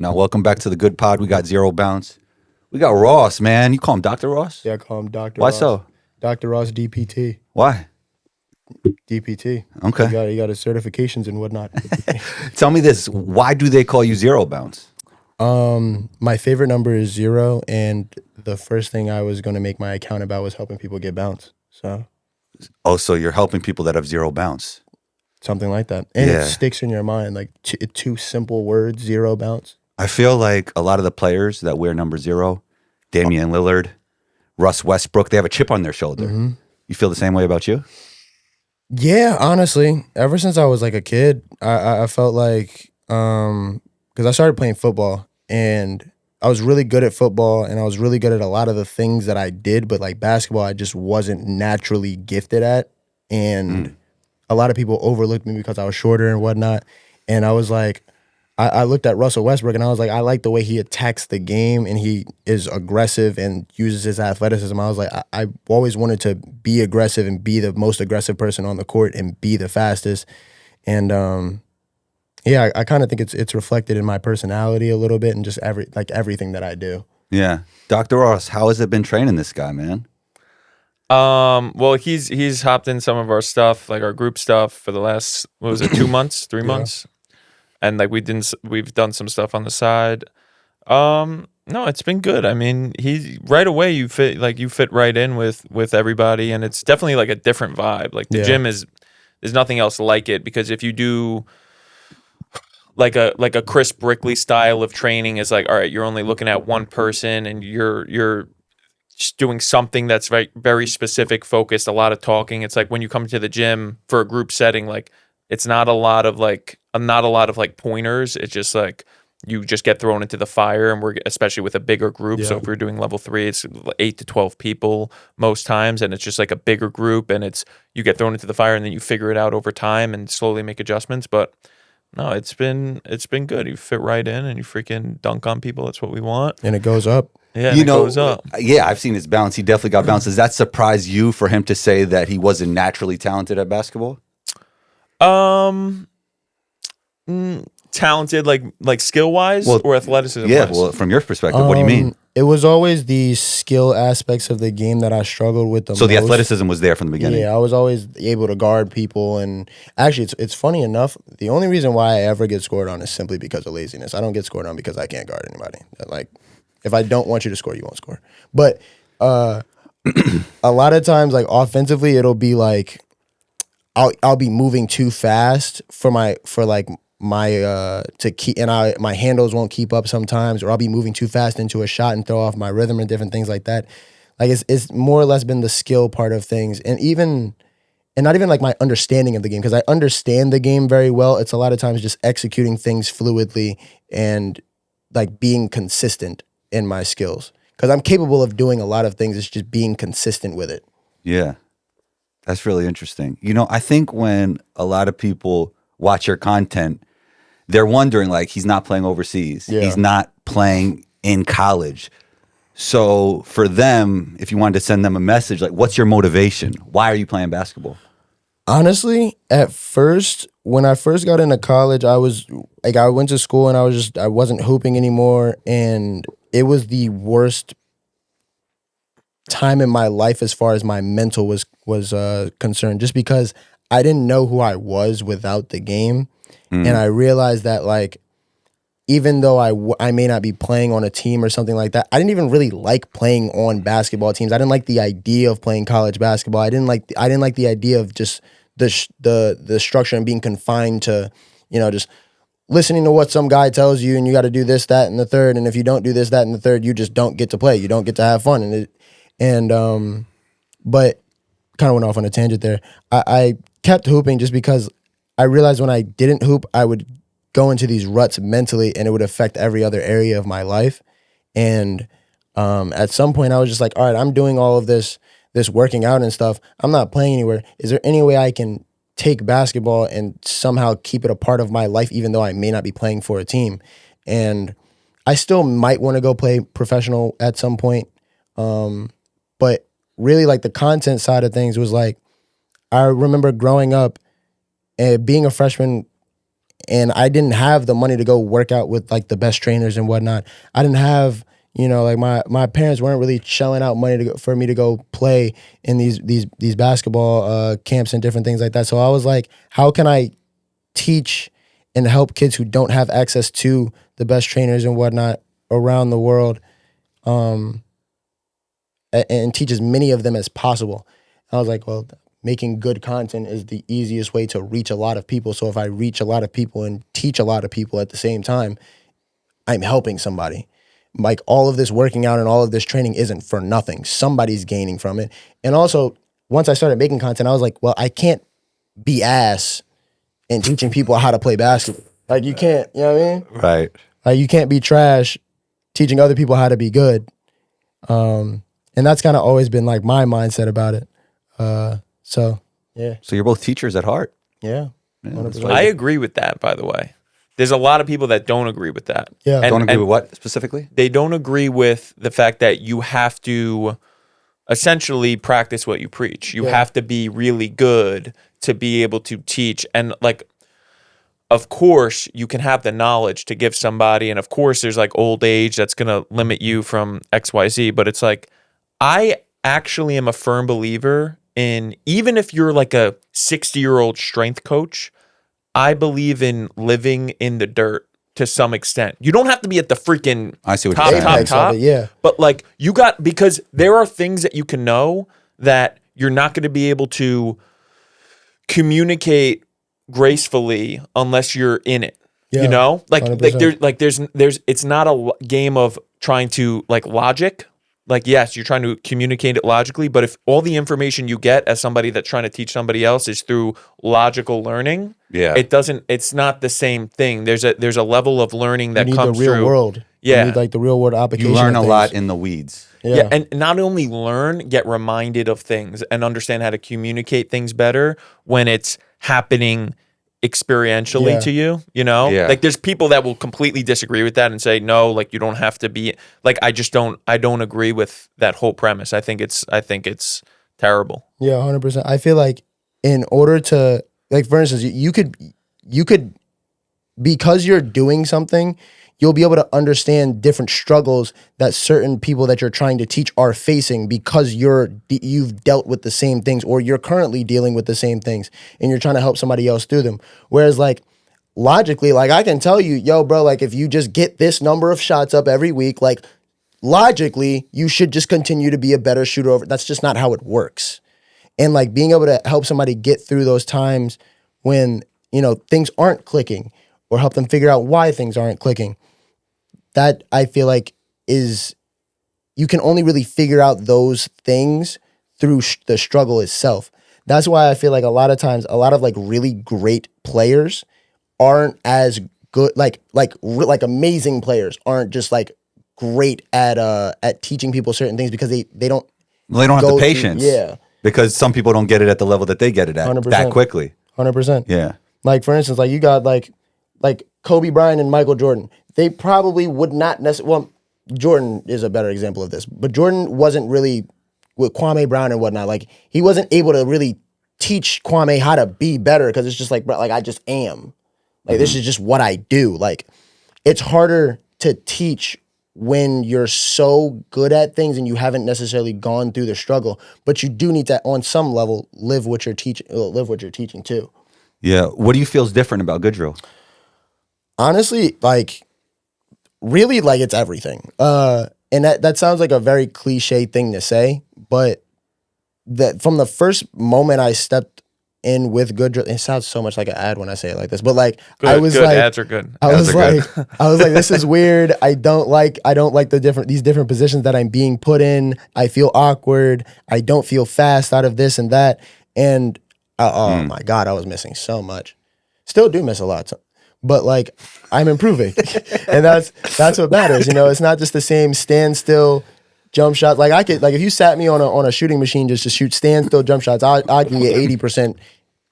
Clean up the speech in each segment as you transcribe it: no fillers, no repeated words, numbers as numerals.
Now, welcome back to the good pod. We got Zer0 Bounce. We got Ross, man. You call him Dr. Ross? Yeah, I call him Dr. Why Ross. so? Dr. Ross DPT. Why? DPT. Okay. He got his certifications and whatnot. Tell me this. Why do they call you Zer0 Bounce? My favorite number is 0, and the first thing I was going to make my account about was helping people get bounce. So Oh, so you're helping people that have 0 bounce. something like that. And Yeah. it sticks in your mind, like two simple words, 0 bounce. I feel like a lot of the players that wear number 0, Damian Lillard, Russ Westbrook, they have a chip on their shoulder. Mm-hmm. You feel the same way about you? Yeah, honestly, ever since I was like a kid, I felt like, because I started playing football and I was really good at football and I was really good at a lot of the things that I did, but like basketball, I just wasn't naturally gifted at. And a lot of people overlooked me because I was shorter and whatnot. And I was like, I looked at Russell Westbrook and I was like, I like the way he attacks the game and he is aggressive and uses his athleticism. I was like, I always wanted to be aggressive and be the most aggressive person on the court and be the fastest. And yeah, I kind of think it's reflected in my personality a little bit and just everything that I do. Yeah. Dr. Ross, how has it been training this guy, man? Well, he's hopped in some of our stuff, like our group stuff, for the last 2 months, 3 months, and like we've done some stuff on the side. No, it's been good. I mean, he right away you fit right in with everybody, and it's definitely like a different vibe. Like the gym there's nothing else like it, because if you do like a Chris Brickley style of training, is like, all right, you're only looking at one person and you're just doing something that's very, very specific, focused, a lot of talking. It's like when you come to the gym for a group setting, like it's not a lot of like pointers. It's just like you just get thrown into the fire, and we're especially with a bigger group. So if we're doing level 3, it's 8 to 12 people most times, and it's just like a bigger group, and it's you get thrown into the fire and then you figure it out over time and slowly make adjustments. But no, it's been good. You fit right in and you freaking dunk on people. That's what we want. And it goes up. Yeah, You it know, goes up. yeah, I've seen his bounce. He definitely got bounce. Does that surprise you for him to say that he wasn't naturally talented at basketball? Talented, like skill wise, or athleticism. Yeah, well, from your perspective, what do you mean? It was always the skill aspects of the game that I struggled with the most. So the athleticism was there from the beginning. Yeah, I was always able to guard people, and actually, it's funny enough. The only reason why I ever get scored on is simply because of laziness. I don't get scored on because I can't guard anybody. Like, if I don't want you to score, you won't score. But a lot of times, like offensively, it'll be like I'll be moving too fast for my to keep, and my handles won't keep up sometimes, or I'll be moving too fast into a shot and throw off my rhythm and different things like that. Like it's more or less been the skill part of things, and not even like my understanding of the game, because I understand the game very well. It's a lot of times just executing things fluidly and like being consistent in my skills, because I'm capable of doing a lot of things. It's just being consistent with it. Yeah, that's really interesting. You know, I think when a lot of people watch your content, they're wondering, like, he's not playing overseas. Yeah. He's not playing in college. So for them, if you wanted to send them a message, like, what's your motivation? Why are you playing basketball? Honestly, at first, when I first got into college, I was like, I went to school and I wasn't hooping anymore, and it was the worst time in my life as far as my mental was concerned, just because I didn't know who I was without the game. And I realized that, like, even though I may not be playing on a team or something like that, I didn't even really like playing on basketball teams. I didn't like the idea of playing college basketball. I didn't like the idea of just the structure and being confined to, just listening to what some guy tells you, and you got to do this, that, and the third. And if you don't do this, that, and the third, you just don't get to play. You don't get to have fun. But kind of went off on a tangent there. I kept hooping just because I realized when I didn't hoop, I would go into these ruts mentally, and it would affect every other area of my life. And at some point, I was just like, all right, I'm doing all of this working out and stuff. I'm not playing anywhere. Is there any way I can take basketball and somehow keep it a part of my life, even though I may not be playing for a team? And I still might want to go play professional at some point. But really, like, the content side of things was like, I remember growing up and being a freshman and I didn't have the money to go work out with like the best trainers and whatnot. I didn't have, like my parents weren't really shelling out money for me to go play in these basketball camps and different things like that. So I was like, how can I teach and help kids who don't have access to the best trainers and whatnot around the world, and teach as many of them as possible. I was like, well, making good content is the easiest way to reach a lot of people. So if I reach a lot of people and teach a lot of people at the same time, I'm helping somebody. Like all of this working out and all of this training isn't for nothing. Somebody's gaining from it. And also, once I started making content, I was like, well, I can't be ass and teaching people how to play basketball. Like you can't, you know what I mean? Right. Like you can't be trash teaching other people how to be good. And that's kind of always been like my mindset about it. So yeah. So you're both teachers at heart. Yeah. Yeah, 100%. I agree with that, by the way. There's a lot of people that don't agree with that. Yeah. Don't agree with what specifically? They don't agree with the fact that you have to essentially practice what you preach. You have to be really good to be able to teach. And like, of course, you can have the knowledge to give somebody. And of course, there's like old age that's going to limit you from XYZ. But it's like, I actually am a firm believer in, even if you're like a 60-year-old strength coach, I believe in living in the dirt to some extent. You don't have to be at the freaking I see what top, you're saying. top. Yeah. But like because there are things that you can know that you're not going to be able to communicate gracefully unless you're in it. Yeah, you know, like 100%. there's it's not a game of trying to like logic. Like, yes, you're trying to communicate it logically, but if all the information you get as somebody that's trying to teach somebody else is through logical learning, it's not the same thing. There's a level of learning that you need comes the real through. world. Yeah. You need like the real world application. You learn of a things. lot in the weeds. Yeah, and not only learn, get reminded of things and understand how to communicate things better when it's happening experientially to you, you know? Yeah. Like there's people that will completely disagree with that and say, no, like you don't have to be like, I don't agree with that whole premise. I think it's terrible. Yeah, 100%. I feel like in order to, like, for instance, you could, because you're doing something, you'll be able to understand different struggles that certain people that you're trying to teach are facing because you've dealt with the same things or you're currently dealing with the same things and you're trying to help somebody else through them. Whereas like logically, like I can tell you, yo, bro, like if you just get this number of shots up every week, like logically, you should just continue to be a better shooter over. That's just not how it works. And like being able to help somebody get through those times when, things aren't clicking or help them figure out why things aren't clicking. That I feel like is, you can only really figure out those things through the struggle itself. That's why I feel like a lot of times, a lot of like really great players aren't as good, like amazing players aren't just like great at teaching people certain things because they don't have the patience. Yeah. Because some people don't get it at the level that they get it at 100%. that quickly. 100%. Yeah. Like for instance, like you got like Kobe Bryant and Michael Jordan. They probably would not necessarily, well, Jordan is a better example of this, but Jordan wasn't really, with Kwame Brown and whatnot, like he wasn't able to really teach Kwame how to be better because it's just like, bro, like I just am. Like this is just what I do. Like it's harder to teach when you're so good at things and you haven't necessarily gone through the struggle, but you do need to, on some level, live what you're teaching too. Yeah. What do you feel is different about Good Drill? Honestly, like, really, like, it's everything. And that sounds like a very cliche thing to say, but that from the first moment I stepped in with Good Drill, it sounds so much like an ad when I say it like this, but like, Good, I was good. like, Ads are good. I was like, this is weird. I don't like these different positions that I'm being put in. I feel awkward. I don't feel fast out of this and that. And oh my God, I was missing so much. Still do miss a lot. But like I'm improving, and that's what matters. It's not just the same standstill jump shots. Like I could, like if you sat me on a shooting machine just to shoot standstill jump shots, I can get 80%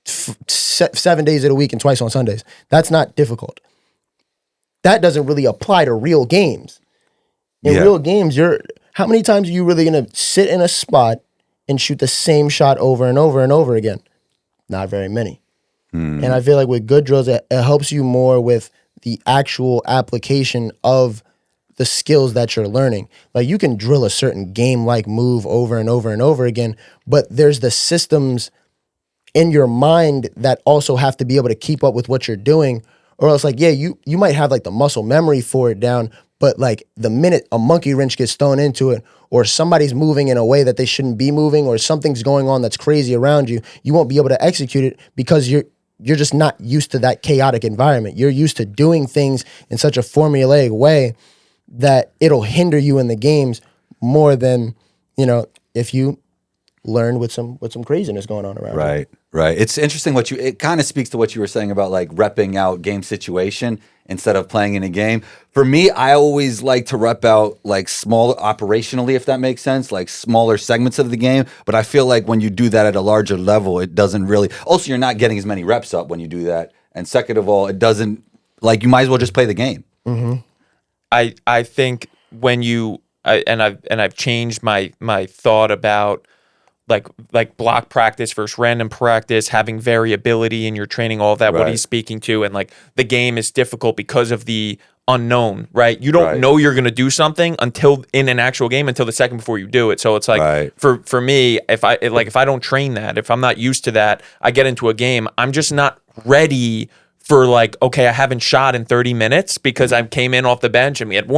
7 days of the week and twice on Sundays. That's not difficult. That doesn't really apply to real games. In real games, how many times are you really gonna sit in a spot and shoot the same shot over and over and over again? Not very many. And I feel like with good drills, it helps you more with the actual application of the skills that you're learning. Like you can drill a certain game-like move over and over and over again, but there's the systems in your mind that also have to be able to keep up with what you're doing, or else like, yeah, you might have like the muscle memory for it down, but like the minute a monkey wrench gets thrown into it, or somebody's moving in a way that they shouldn't be moving, or something's going on that's crazy around you, you won't be able to execute it because you're just not used to that chaotic environment. You're used to doing things in such a formulaic way that it'll hinder you in the games more than, if you learn with some craziness going on around you. Right. It's interesting it kind of speaks to what you were saying about like repping out game situation instead of playing in a game. For me, I always like to rep out like small operationally, if that makes sense, like smaller segments of the game. But I feel like when you do that at a larger level, it doesn't really, also you're not getting as many reps up when you do that. And second of all, it doesn't, like you might as well just play the game. Mm-hmm. I think when I've changed my thought about like block practice versus random practice, having variability in your training, all of that, what he's speaking to, and like the game is difficult because of the unknown, right? You don't know you're going to do something until in an actual game, until the second before you do it. So it's like for me, if I don't train that, if I'm not used to that, I get into a game, I'm just not ready for like, okay, I haven't shot in 30 minutes because I came in off the bench and we had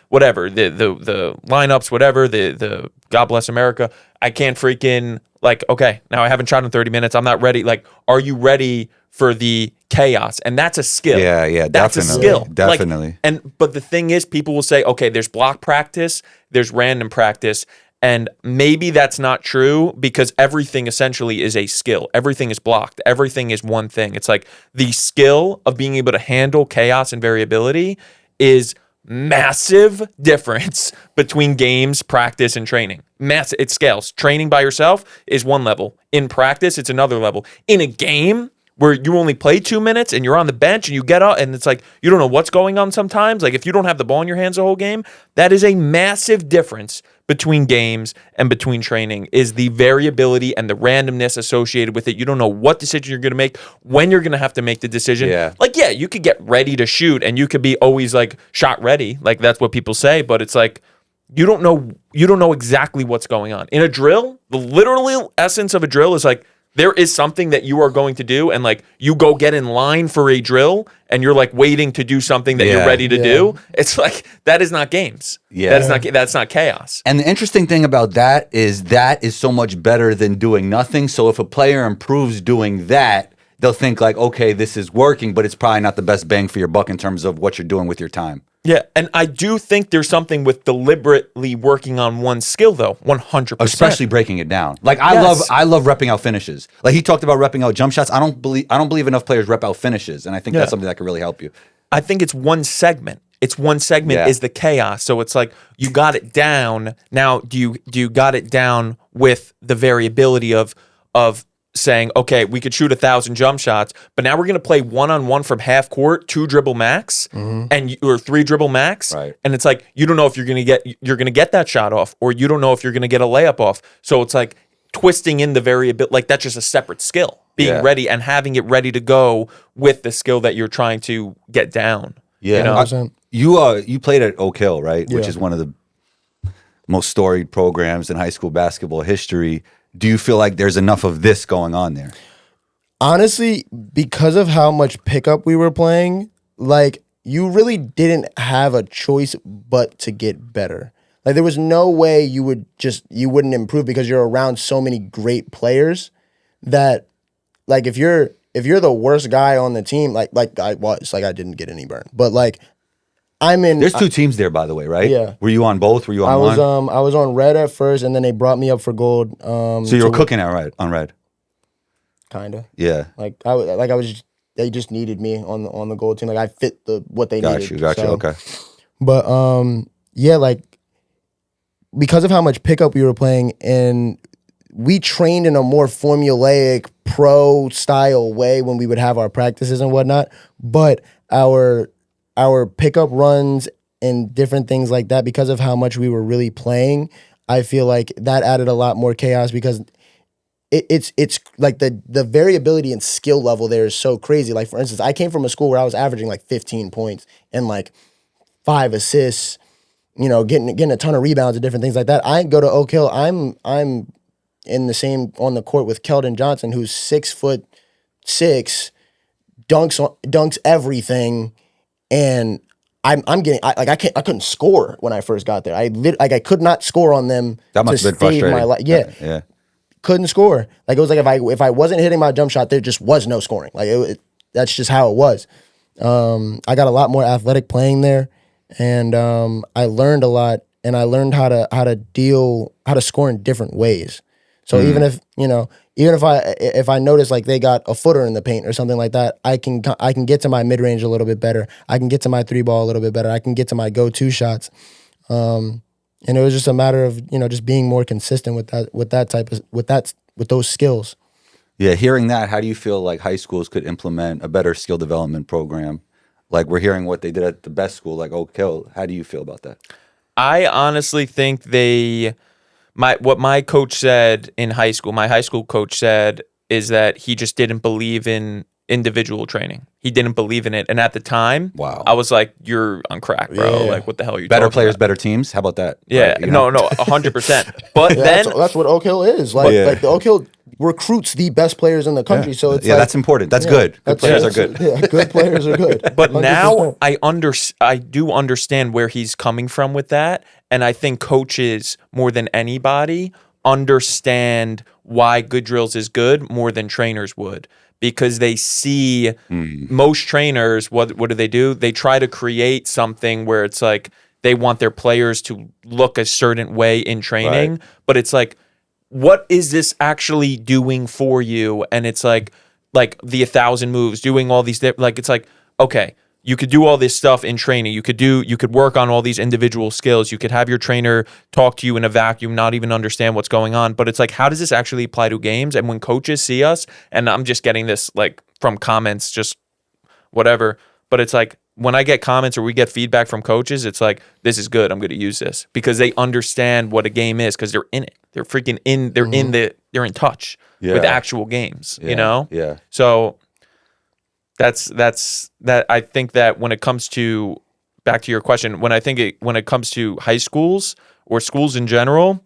whatever, the lineups, whatever, the God bless America. I can't freaking like, okay, now I haven't shot in 30 minutes. I'm not ready. Like, are you ready for the chaos? And that's a skill. Yeah, that's definitely. a skill. Definitely. But the thing is, people will say, okay, there's block practice, there's random practice. And maybe that's not true because everything essentially is a skill. Everything is blocked. Everything is one thing. It's like the skill of being able to handle chaos and variability is massive difference between games, practice, and training. Massive. It scales. Training by yourself is one level. In practice, it's another level. In a game where you only play 2 minutes and you're on the bench and you get up and it's like you don't know what's going on sometimes. Like if you don't have the ball in your hands the whole game, that is a massive difference between games and between training is the variability and the randomness associated with it. You don't know what decision you're going to make, when you're going to have to make the decision. Like, yeah, you could get ready to shoot and you could be always like shot ready. Like that's what people say, but it's like you don't know exactly what's going on. In a drill, the literal essence of a drill is like there is something that you are going to do and like you go get in line for a drill and you're like waiting to do something that you're ready to do. It's like that is not games. That's not chaos. And the interesting thing about that is so much better than doing nothing. So if a player improves doing that, they'll think like, okay, this is working, but it's probably not the best bang for your buck in terms of what you're doing with your time. Yeah, and I do think there's something with deliberately working on one skill, though, 100%. Especially breaking it down. Like I love repping out finishes. Like he talked about repping out jump shots. I don't believe enough players rep out finishes, and I think that's something that could really help you. I think it's one segment. It's one segment is the chaos. So it's like you got it down. Now, do you got it down with the variability of saying, okay, we could shoot 1,000 jump shots, but now we're going to play one-on-one from half court, 2 dribble max, or 3 dribble max, and it's like you don't know if you're going to get that shot off, or you don't know if you're going to get a layup off. So it's like twisting in the variability, like that's just a separate skill. Being ready and having it ready to go with the skill that you're trying to get down. Yeah, you played at Oak Hill, right? Which is one of the most storied programs in high school basketball history. Do you feel like there's enough of this going on there? Honestly, because of how much pickup we were playing, like you really didn't have a choice but to get better. Like there was no way you wouldn't improve because you're around so many great players that like if you're the worst guy on the team, like I was, like I didn't get any burn. But like There's 2 teams there, by the way, right? Yeah. Were you on both? Were you on one? I was on red at first, and then they brought me up for gold. So you were cooking on red. Kinda. Yeah. They just needed me on the gold team. Like I fit what they needed. Got you. Okay. But like because of how much pickup we were playing, and we trained in a more formulaic pro style way when we would have our practices and whatnot. But our pickup runs and different things like that, because of how much we were really playing, I feel like that added a lot more chaos because it's like the variability and skill level there is so crazy. Like for instance, I came from a school where I was averaging like 15 points and like 5 assists, getting a ton of rebounds and different things like that. I go to Oak Hill. I'm in the same on the court with Keldon Johnson, who's 6'6", dunks everything, and I'm getting I couldn't score when I first got there. I could not score on them. That must to have been save frustrating. my life. Yeah. Couldn't score. Like it was like if I wasn't hitting my jump shot, there just was no scoring. Like that's just how it was. I got a lot more athletic playing there, and I learned a lot, and I learned how to score in different ways. So even if I notice like they got a footer in the paint or something like that, I can get to my mid range a little bit better. I can get to my 3-ball a little bit better. I can get to my go-to shots. And it was just a matter of just being more consistent with those skills. Yeah, hearing that, how do you feel like high schools could implement a better skill development program? Like we're hearing what they did at the best school, like Oak Hill. How do you feel about that? I honestly think what my coach said in high school, my high school coach said is that he just didn't believe in individual training. He didn't believe in it. And at the time, wow, I was like, you're on crack, bro. Yeah. Like, what the hell are you better talking players, about? better teams? How about that? Yeah, Right, no, 100%. But Yeah, then that's what Oak Hill is. Like the Oak Hill recruits the best players in the country. So it's that's important. That's good. Good players are good. Yeah, good players are good. But 100%. now I do understand where he's coming from with that, and I think coaches more than anybody understand why good drills is good more than trainers would, because they see most trainers, what do? They try to create something where it's like they want their players to look a certain way in training, but it's like, what is this actually doing for you? And it's like the 1,000 moves, doing all these like it's like, okay, you could do all this stuff in training. You could work on all these individual skills. You could have your trainer talk to you in a vacuum, not even understand what's going on. But it's like, how does this actually apply to games? And when coaches see us, and I'm just getting this like from comments, just whatever, but it's like when I get comments or we get feedback from coaches, it's like, this is good. I'm going to use this because they understand what a game is because they're in it. They're freaking in. They're they're in touch with actual games. Yeah. So that's that. I think that when it comes to, back to your question, when it comes to high schools or schools in general,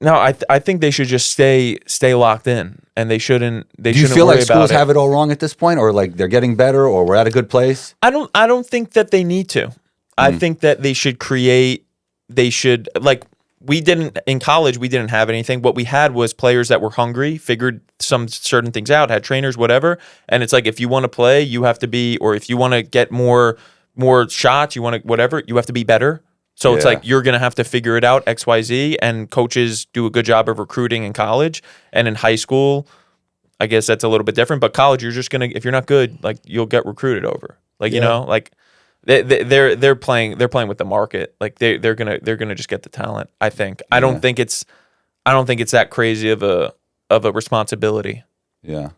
no, I think they should just stay locked in, and they shouldn't. Do you feel like schools have it all wrong at this point, or like they're getting better, or we're at a good place? I don't think that they need to. I think that they should create. They should, like, we didn't in college. We didn't have anything. What we had was players that were hungry, figured some certain things out, had trainers, whatever. And it's like, if you want to play, you have to be, or if you want to get more shots, you want to whatever, you have to be better. So it's like, you're going to have to figure it out, X, Y, Z, and coaches do a good job of recruiting in college. And in high school, I guess that's a little bit different. But college, you're just going to, if you're not good, like, you'll get recruited over. Like, like they're playing with the market. Like they're gonna just get the talent, I think. I don't think it's that crazy of a responsibility. Yeah.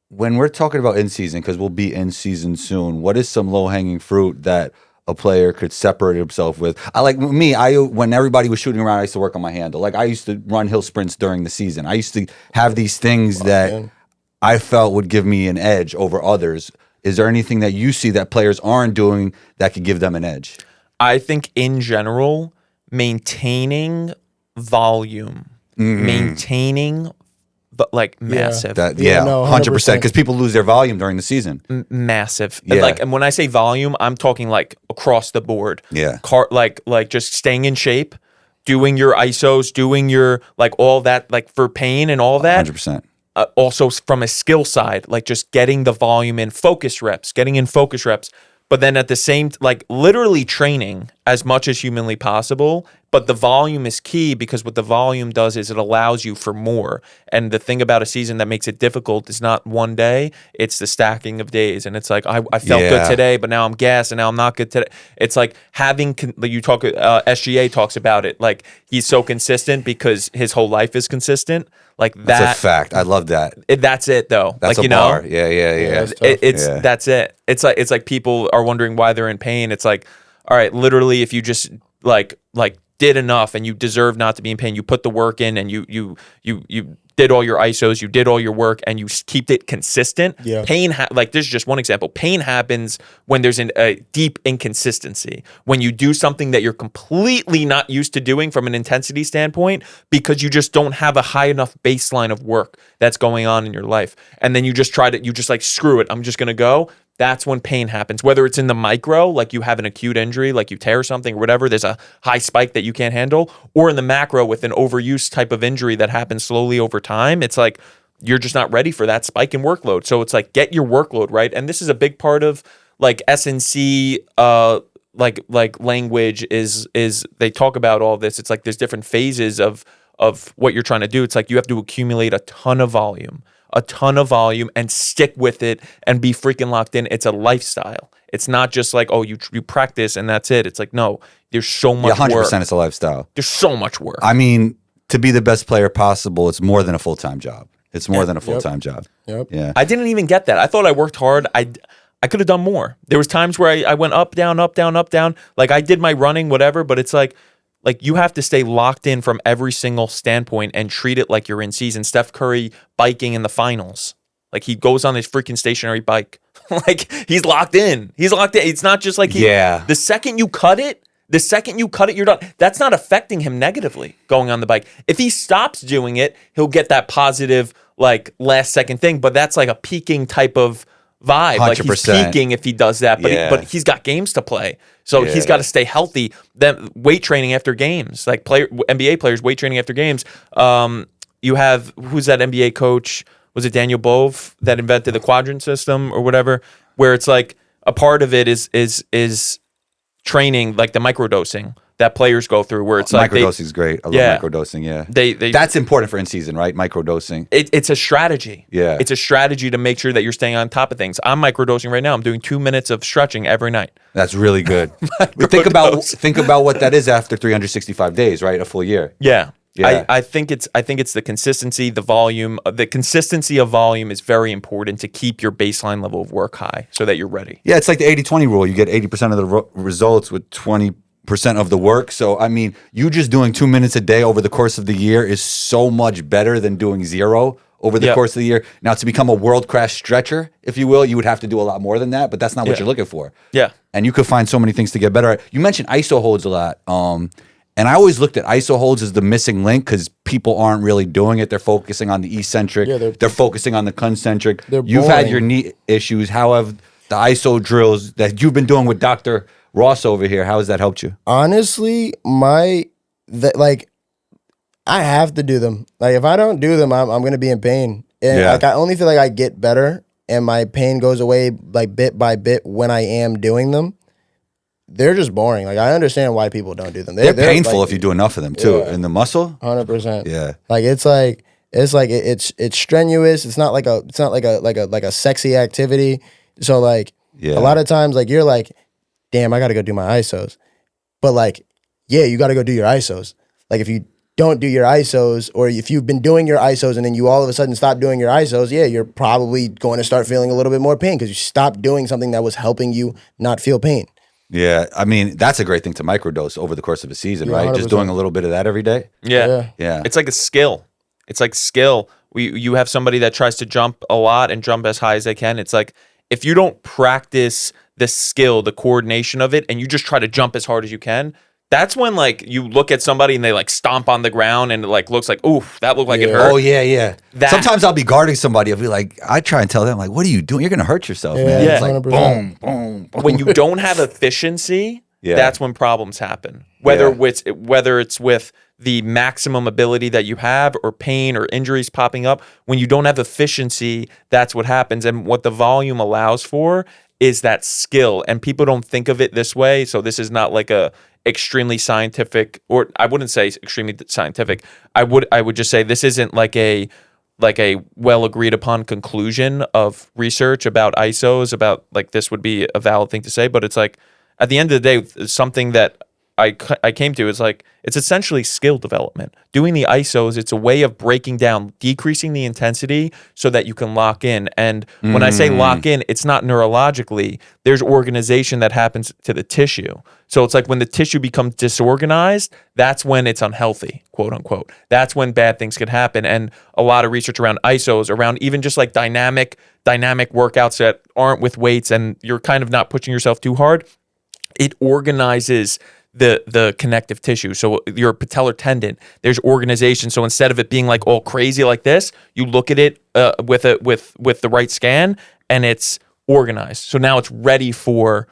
When we're talking about in season, because we'll be in season soon, what is some low hanging fruit that a player could separate himself with? When everybody was shooting around, I used to work on my handle. Like I used to run hill sprints during the season. I used to have these things that I felt would give me an edge over others. Is there anything that you see that players aren't doing that could give them an edge? I think in general, maintaining volume, but like massive. 100%. Because people lose their volume during the season. Massive. Yeah. And when I say volume, I'm talking like across the board. Yeah. Like just staying in shape, doing your ISOs, doing your like all that, like for pain and all that. 100%. Also from a skill side, like just getting the volume in focus reps, but then at the same, like literally training as much as humanly possible. But the volume is key because what the volume does is it allows you for more. And the thing about a season that makes it difficult is not one day, it's the stacking of days. And it's like, I felt good today, but now I'm gassed and now I'm not good today. It's like having, you talk, SGA talks about it. Like he's so consistent because his whole life is consistent. Like that's a fact. I love that. That's it though. That's like, a bar. Yeah. That's it. It's like people are wondering why they're in pain. It's like, all right, literally if you just like did enough and you deserve not to be in pain. You put the work in and you did all your ISOs, you did all your work, and you keep it consistent. Yeah. Pain, like this is just one example. Pain happens when there's a deep inconsistency. When you do something that you're completely not used to doing from an intensity standpoint because you just don't have a high enough baseline of work that's going on in your life. And then you just like, screw it, I'm just going to go. That's when pain happens. Whether it's in the micro, like you have an acute injury, like you tear something or whatever, there's a high spike that you can't handle, or in the macro with an overuse type of injury that happens slowly over time. It's like you're just not ready for that spike in workload. So it's like get your workload right. And this is a big part of like SNC like language is they talk about all this. It's like there's different phases of what you're trying to do. It's like you have to accumulate a ton of volume and stick with it and be freaking locked in. It's a lifestyle. It's not just like, oh, you practice and that's it. It's like, no, there's so much 100% work. it's a lifestyle. There's so much work. I mean, to be the best player possible, it's more than a full-time job. It's more than a full-time job. Yep. Yeah. I didn't even get that. I thought I worked hard. I could have done more. There was times where I went up, down, up, down, up, down. Like I did my running, whatever, but it's like you have to stay locked in from every single standpoint and treat it like you're in season. Steph Curry biking in the finals. Like he goes on his freaking stationary bike. Like he's locked in. It's not just like the second you cut it, you're done. That's not affecting him negatively going on the bike. If he stops doing it, he'll get that positive like last second thing, but that's like a peaking type of vibe. 100%. Like he's peaking if he does that, but he's got games to play. So he's got to stay healthy. Then weight training after games, like NBA players weight training after games. You have, who's that NBA coach? Was it Daniel Bove that invented the quadrant system or whatever? Where it's like a part of it is training, like the microdosing that players go through, where it's like microdosing is great. I love microdosing. Yeah, that's important for in season, right? Microdosing. It's a strategy. Yeah, it's a strategy to make sure that you're staying on top of things. I'm microdosing right now. I'm doing 2 minutes of stretching every night. That's really good. think about what that is after 365 days, right? A full year. Yeah. Yeah. I think it's the consistency, the volume. The consistency of volume is very important to keep your baseline level of work high so that you're ready. Yeah, it's like the 80-20 rule. You get 80% of the results with 20% of the work. So, I mean, you just doing 2 minutes a day over the course of the year is so much better than doing 0 over the course of the year. Now, to become a world-class stretcher, if you will, you would have to do a lot more than that, but that's not what you're looking for. Yeah. And you could find so many things to get better at. You mentioned ISO holds a lot. And I always looked at ISO holds as the missing link because people aren't really doing it. They're focusing on the eccentric. Yeah, they're focusing on the concentric. You've had your knee issues. How have the ISO drills that you've been doing with Dr. Ross over here, how has that helped you? Honestly, I have to do them. Like if I don't do them, I'm going to be in pain. And like I only feel like I get better and my pain goes away like bit by bit when I am doing them. They're just boring. Like I understand why people don't do them. They're painful if you do enough of them too. In the muscle, 100%. Yeah. Like it's strenuous. It's not like a sexy activity. So like a lot of times like you're like, damn, I got to go do my ISOs. But like, yeah, you got to go do your ISOs. Like if you don't do your ISOs, or if you've been doing your ISOs and then you all of a sudden stop doing your ISOs, you're probably going to start feeling a little bit more pain because you stopped doing something that was helping you not feel pain. Yeah, I mean, that's a great thing to microdose over the course of a season, right? 100%. Just doing a little bit of that every day. Yeah. Yeah. It's like a skill. It's like skill. You have somebody that tries to jump a lot and jump as high as they can. It's like if you don't practice the skill, the coordination of it, and you just try to jump as hard as you can, that's when like you look at somebody and they like stomp on the ground and it like looks like, oof, that looked like it hurt. Oh yeah. Sometimes I'll be guarding somebody. I'll be like, I try and tell them like, what are you doing? You're gonna hurt yourself, man. Yeah. It's like boom, boom, boom. When you don't have efficiency, that's when problems happen. Whether it's with the maximum ability that you have or pain or injuries popping up, when you don't have efficiency, that's what happens. And what the volume allows for is that skill. And people don't think of it this way. So this is not like a extremely scientific, or I wouldn't say extremely scientific. I would just say this isn't like a well agreed upon conclusion of research about ISOs, about like this would be a valid thing to say, but it's like at the end of the day, something that I came to is like it's essentially skill development. Doing the ISOs, it's a way of breaking down, decreasing the intensity so that you can lock in. And when I say lock in, it's not neurologically. There's organization that happens to the tissue. So it's like when the tissue becomes disorganized, that's when it's unhealthy, quote unquote. That's when bad things could happen. And a lot of research around ISOs, around even just like dynamic workouts that aren't with weights and you're kind of not pushing yourself too hard, it organizes the connective tissue. So your patellar tendon, there's organization. So instead of it being like all crazy like this, you look at it with the right scan and it's organized. So now it's ready for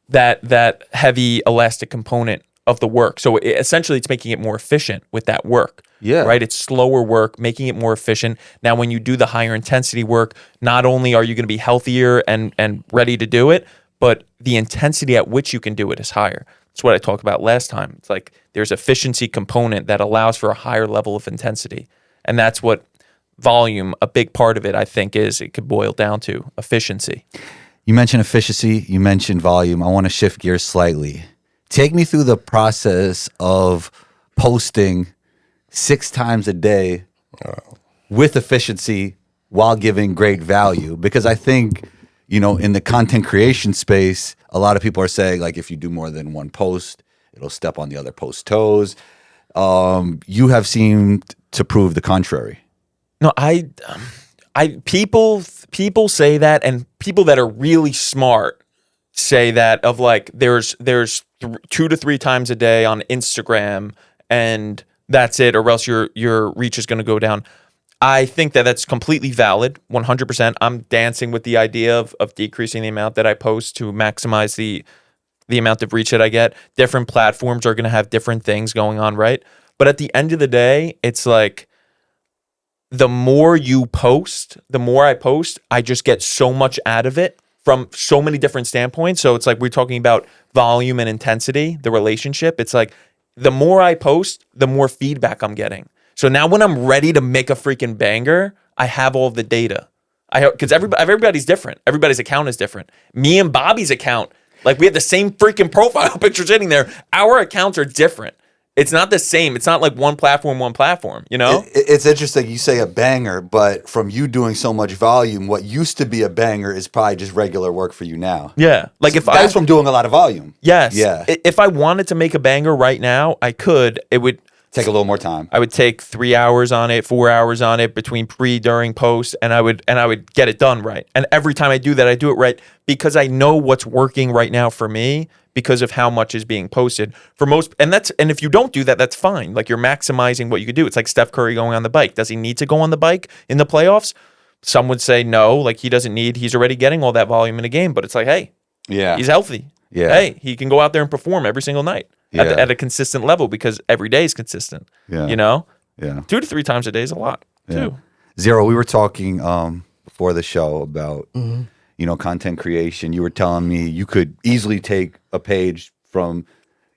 that heavy elastic component of the work. So essentially it's making it more efficient with that work. Yeah. Right? It's slower work, making it more efficient. Now when you do the higher intensity work, not only are you going to be healthier and ready to do it, but the intensity at which you can do it is higher. That's what I talked about last time. It's like there's efficiency component that allows for a higher level of intensity. And that's what volume, a big part of it, I think, is. It could boil down to efficiency. You mentioned efficiency. You mentioned volume. I want to shift gears slightly. Take me through the process of posting 6 times a day with efficiency while giving great value. Because I think, in the content creation space, a lot of people are saying, like, if you do more than one post, it'll step on the other post's toes. You have seemed to prove the contrary. No, people say that, and people that are really smart say that of like there's 2 to 3 times a day on Instagram, and that's it, or else your reach is going to go down. I think that that's completely valid, 100%. I'm dancing with the idea of decreasing the amount that I post to maximize the amount of reach that I get. Different platforms are going to have different things going on, right? But at the end of the day, it's like the more you post, the more I post, I just get so much out of it from so many different standpoints. So it's like we're talking about volume and intensity, the relationship. It's like the more I post, the more feedback I'm getting. So now when I'm ready to make a freaking banger, I have all the data. Because everybody's different. Everybody's account is different. Me and Bobby's account, like we have the same freaking profile picture sitting there. Our accounts are different. It's not the same. It's not like one platform, It's interesting you say a banger, but from you doing so much volume, what used to be a banger is probably just regular work for you now. Yeah. Like if that's from doing a lot of volume. Yes. Yeah. If I wanted to make a banger right now, I could. It would take a little more time. I would take 3 hours on it, 4 hours on it between pre, during, post, and I would get it done right. And every time I do that, I do it right because I know what's working right now for me because of how much is being posted. For most, and if you don't do that, that's fine. Like you're maximizing what you could do. It's like Steph Curry going on the bike. Does he need to go on the bike in the playoffs? Some would say no, like he's already getting all that volume in a game, but it's like, hey, he's healthy. Yeah. Hey, he can go out there and perform every single night. At a consistent level because every day is consistent. Yeah. Yeah. 2 to 3 times a day is a lot too. Zer0, we were talking before the show about content creation. You were telling me you could easily take a page from,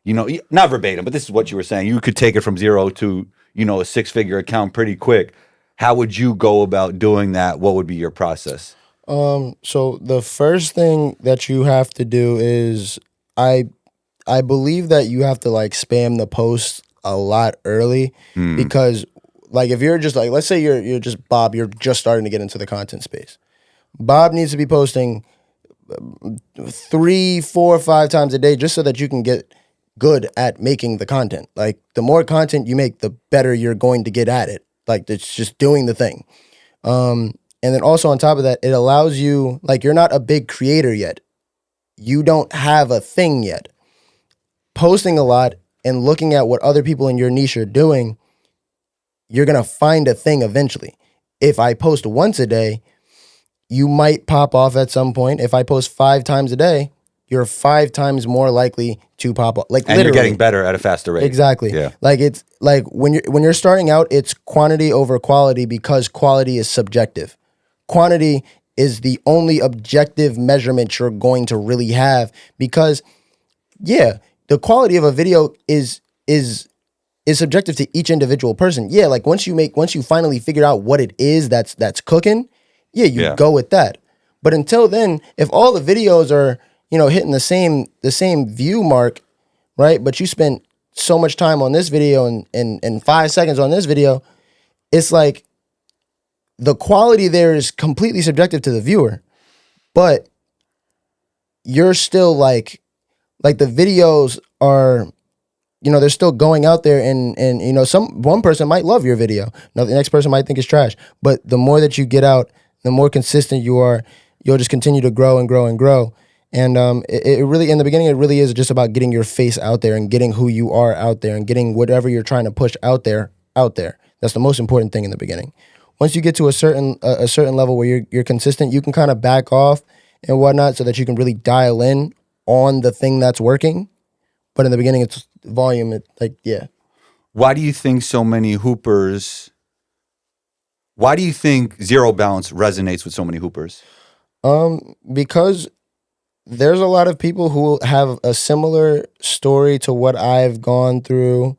not verbatim, but this is what you were saying. You could take it from 0 to a 6-figure account pretty quick. How would you go about doing that? What would be your process? So the first thing that you have to do is I believe that you have to like spam the post a lot early because like if you're just like, let's say you're just Bob, you're just starting to get into the content space. Bob needs to be posting 3, 4, 5 times a day just so that you can get good at making the content. Like the more content you make, the better you're going to get at it. Like it's just doing the thing. And then also on top of that, it allows you, like you're not a big creator yet. You don't have a thing yet. Posting a lot and looking at what other people in your niche are doing, you're going to find a thing eventually. If I post once a day, you might pop off at some point. If I post 5 times a day, you're 5 times more likely to pop off. Like and literally. You're getting better at a faster rate. Exactly. Yeah. Like it's like when you're starting out, it's quantity over quality because quality is subjective. Quantity is the only objective measurement you're going to really have because, the quality of a video is subjective to each individual person. Yeah, like once you finally figure out what it is that's cooking, you go with that. But until then, if all the videos are, hitting the same view mark, right? But you spent so much time on this video and 5 seconds on this video. It's like the quality there is completely subjective to the viewer, but you're still like the videos are, they're still going out there and one person might love your video. Now the next person might think it's trash. But the more that you get out, the more consistent you are, you'll just continue to grow and grow and grow. And it really, in the beginning, it really is just about getting your face out there and getting who you are out there and getting whatever you're trying to push out there. That's the most important thing in the beginning. Once you get to a certain level where you're consistent, you can kind of back off and whatnot so that you can really dial in on the thing that's working. But in the beginning, it's volume. Why do you think so many hoopers? Why do you think Zer0 Bounce resonates with so many hoopers? Because there's a lot of people who have a similar story to what I've gone through,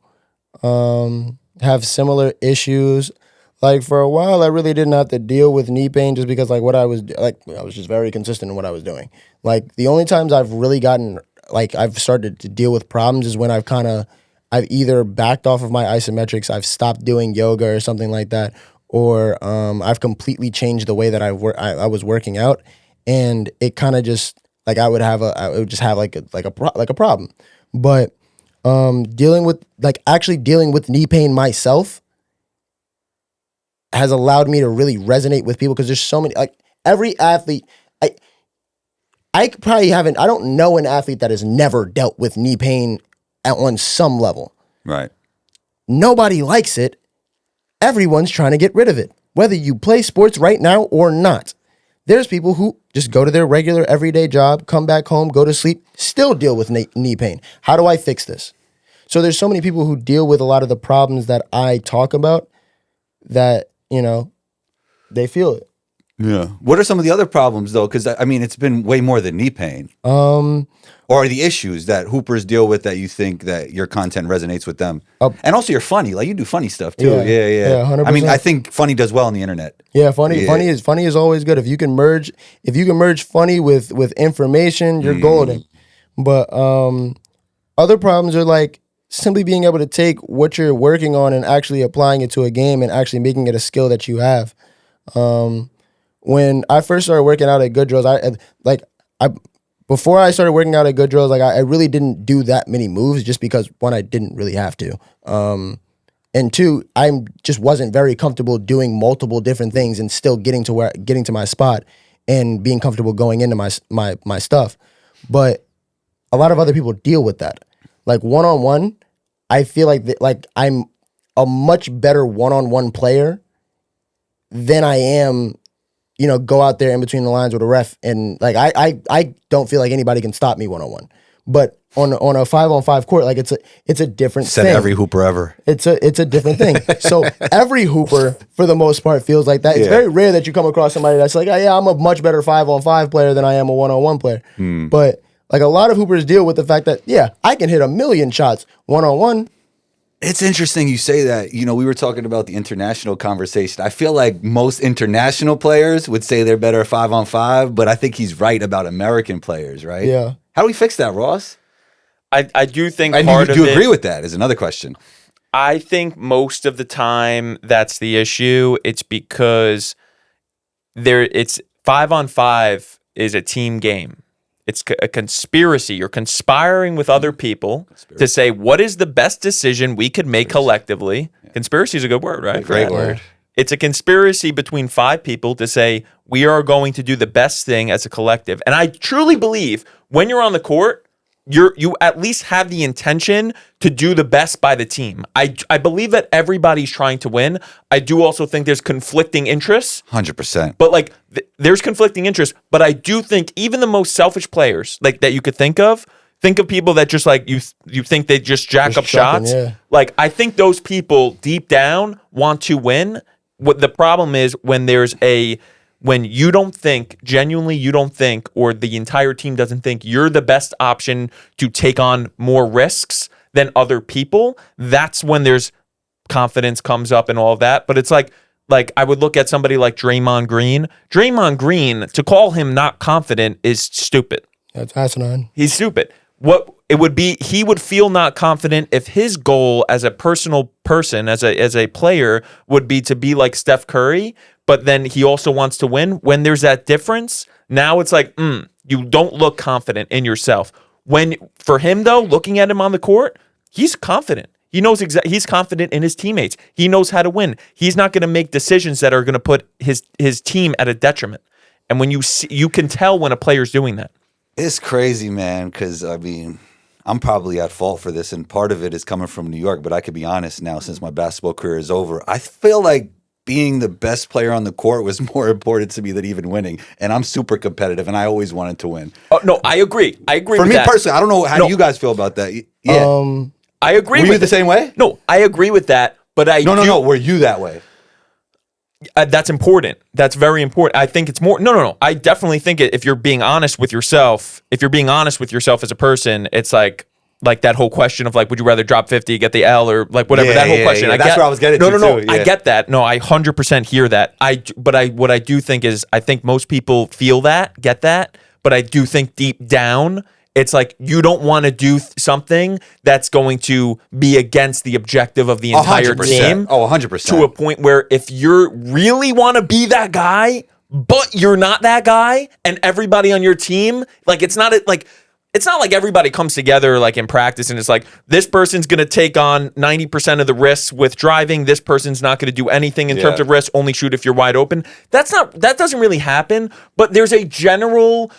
have similar issues. Like for a while, I really didn't have to deal with knee pain just because I was just very consistent in what I was doing. Like the only times I've really gotten, I've started to deal with problems is when I've either backed off of my isometrics, I've stopped doing yoga or something like that, or I've completely changed the way that I was working out, and it kind of just I would just have a problem. But dealing with knee pain myself has allowed me to really resonate with people because there's so many, every athlete, I don't know an athlete that has never dealt with knee pain on some level. Right. Nobody likes it. Everyone's trying to get rid of it, whether you play sports right now or not. There's people who just go to their regular everyday job, come back home, go to sleep, still deal with knee pain. How do I fix this? So there's so many people who deal with a lot of the problems that I talk about that, they feel it. Yeah. What are some of the other problems though? Because it's been way more than knee pain. Or the issues that hoopers deal with that you think that your content resonates with them. And also you're funny. Like you do funny stuff too. Yeah. 100%. I think funny does well on the internet. Yeah, funny is always good. If you can merge funny with information, you're golden. But other problems are simply being able to take what you're working on and actually applying it to a game and actually making it a skill that you have. When I first started working out at Good Drills, before I started working out at Good Drills, I really didn't do that many moves just because, one, I didn't really have to. And two, I just wasn't very comfortable doing multiple different things and still getting to my spot and being comfortable going into my stuff. But a lot of other people deal with that. One-on-one, I feel like I'm a much better one-on-one player than I am, go out there in between the lines with a ref. And I don't feel like anybody can stop me one-on-one. But on a 5-on-5 court, it's a different Said thing. every hooper ever. It's a different thing. So every hooper, for the most part, feels like that. It's very rare that you come across somebody that's like, oh, yeah, I'm a much better 5-on-5 player than I am a one-on-one player. But a lot of hoopers deal with the fact that, yeah, I can hit 1,000,000 shots one-on-one. It's interesting you say that. We were talking about the international conversation. I feel like most international players would say they're better 5-on-5, but I think he's right about American players, right? Yeah. How do we fix that, Ross? I do think Do you agree with that is another question. I think most of the time that's the issue. It's because it's 5-on-5 is a team game. It's a conspiracy. You're conspiring with other people to say, what is the best decision we could make collectively? Yeah. Conspiracy is a good word, right? Great word. It's a conspiracy between 5 people to say, we are going to do the best thing as a collective. And I truly believe when you're on the court, you at least have the intention to do the best by the team. I believe that everybody's trying to win. I do also think there's conflicting interests. 100%. But there's conflicting interests. But I do think even the most selfish players that you could think of people that just you think they just jack up shots. Yeah. I think those people deep down want to win. What the problem is when you don't think, genuinely you don't think, or the entire team doesn't think you're the best option to take on more risks than other people, that's when there's confidence comes up and all of that. But it's like I would look at somebody like Draymond Green. Draymond Green, to call him not confident is stupid. That's asinine. He's stupid. What he would feel not confident if his goal as a personal person, as a player, would be to be like Steph Curry, but then he also wants to win. When there's that difference, now it's like, you don't look confident in yourself. When for him though, looking at him on the court, he's confident. He knows he's confident in his teammates. He knows how to win. He's not going to make decisions that are going to put his team at a detriment. And when you can tell when a player's doing that. It's crazy, man, because I mean, I'm probably at fault for this, and part of it is coming from New York, but I could be honest now, since my basketball career is over, I feel like being the best player on the court was more important to me than even winning. And I'm super competitive, and I always wanted to win. Oh, no, I agree. I agree for with me that. personally, I don't know, how do you guys feel about that? Yeah. I agree Were with you the same way? No, I agree with that, but No. Were you that way? That's important. That's very important. I think it's more. No. I definitely think if you're being honest with yourself, as a person, it's like that whole question of like, would you rather drop 50, get the L, or like whatever, that whole question. Yeah. That's where I was getting to. No. Too. I get that. No, I 100% hear that. What I do think is, I think most people feel that, get that, but I do think deep down, it's like you don't want to do something that's going to be against the objective of the entire 100%. team. Oh, 100%. To a point where if you really want to be that guy, but you're not that guy, and everybody on your team, like it's not like everybody comes together like in practice and it's like, this person's going to take on 90% of the risks with driving. This person's not going to do anything in terms of risk, only shoot if you're wide open. That doesn't really happen, but there's a general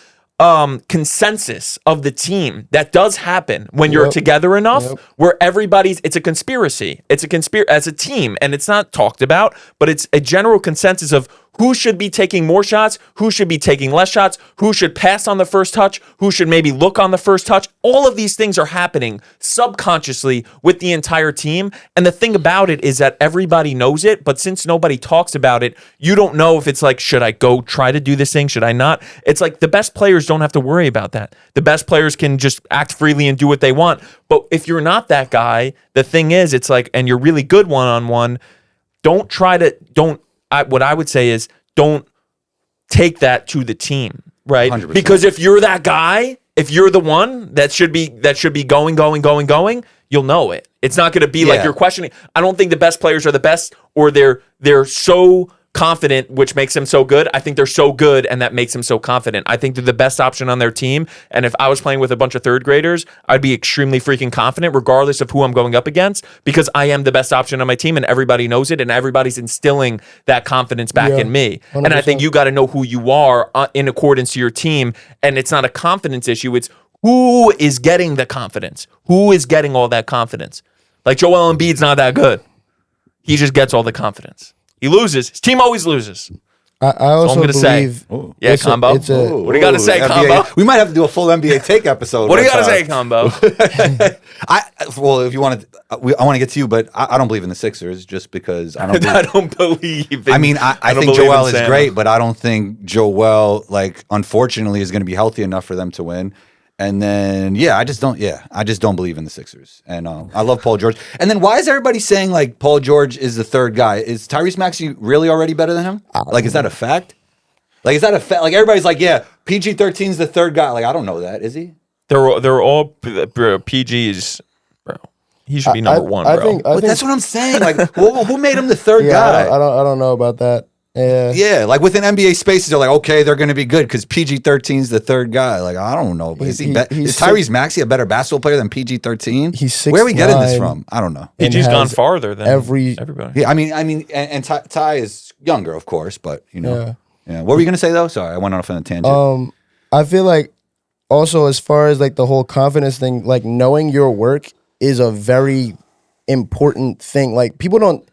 consensus of the team that does happen when you're together enough, where it's a conspiracy. It's a as a team, and it's not talked about, but it's a general consensus of who should be taking more shots, who should be taking less shots, who should pass on the first touch, who should maybe look on the first touch. All of these things are happening subconsciously with the entire team. And the thing about it is that everybody knows it, but since nobody talks about it, you don't know if it's like, should I go try to do this thing? Should I not? It's like the best players don't have to worry about that. The best players can just act freely and do what they want. But if you're not that guy, the thing is, it's like, and you're really good one-on-one, what I would say is, don't take that to the team, right? 100%. Because if you're that guy, if you're the one that should be going, you'll know it. It's not going to be like you're questioning. I don't think the best players are the best, or they're so confident, which makes them so good. I think they're so good, and that makes them so confident. I think they're the best option on their team. And if I was playing with a bunch of third graders, I'd be extremely freaking confident, regardless of who I'm going up against, because I am the best option on my team, and everybody knows it, and everybody's instilling that confidence back in me. 100%. And I think you got to know who you are in accordance to your team. And it's not a confidence issue. It's who is getting the confidence. Who is getting all that confidence? Like Joel Embiid's not that good. He just gets all the confidence. He loses. His team always loses. I also believe. Say. Yeah, Combo. What do you got to say, NBA, Combo? We might have to do a full NBA take episode. What do you got to say, Combo? If you want to, I want to get to you, but I don't believe in the Sixers just because I don't. I don't believe. I mean, I think Joel is great, but I don't think Joel, like, unfortunately, is going to be healthy enough for them to win. And then, I just don't believe in the Sixers. And I love Paul George. And then why is everybody saying, like, Paul George is the third guy? Is Tyrese Maxey really already better than him? Like, is that a fact? Like, is that a fact? Like, everybody's like, PG-13 is the third guy. Like, I don't know that. Is he? They're all PGs, bro. He should be number one, bro. I think that's what I'm saying. Like, who made him the third guy? I don't know about that. Yeah, like within NBA spaces, they're like, okay, they're going to be good because PG-13 is the third guy. Like, I don't know. Is Tyrese Maxey a better basketball player than PG-13? He's 6'9". Where are we getting this from? I don't know. PG's gone farther than everybody. Yeah, I mean, and Ty is younger, of course, but you know. Yeah. What were you going to say though? Sorry, I went off on a tangent. I feel like also as far as like the whole confidence thing, like knowing your work is a very important thing. Like people don't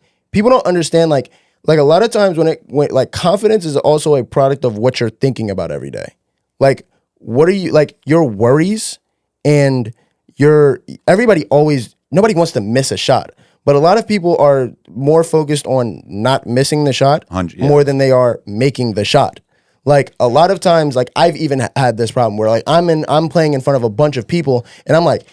understand like a lot of times when like confidence is also a product of what you're thinking about every day. Like what are you like your worries and nobody wants to miss a shot. But a lot of people are more focused on not missing the shot more than they are making the shot. Like a lot of times, like I've even had this problem where like I'm playing in front of a bunch of people and I'm like,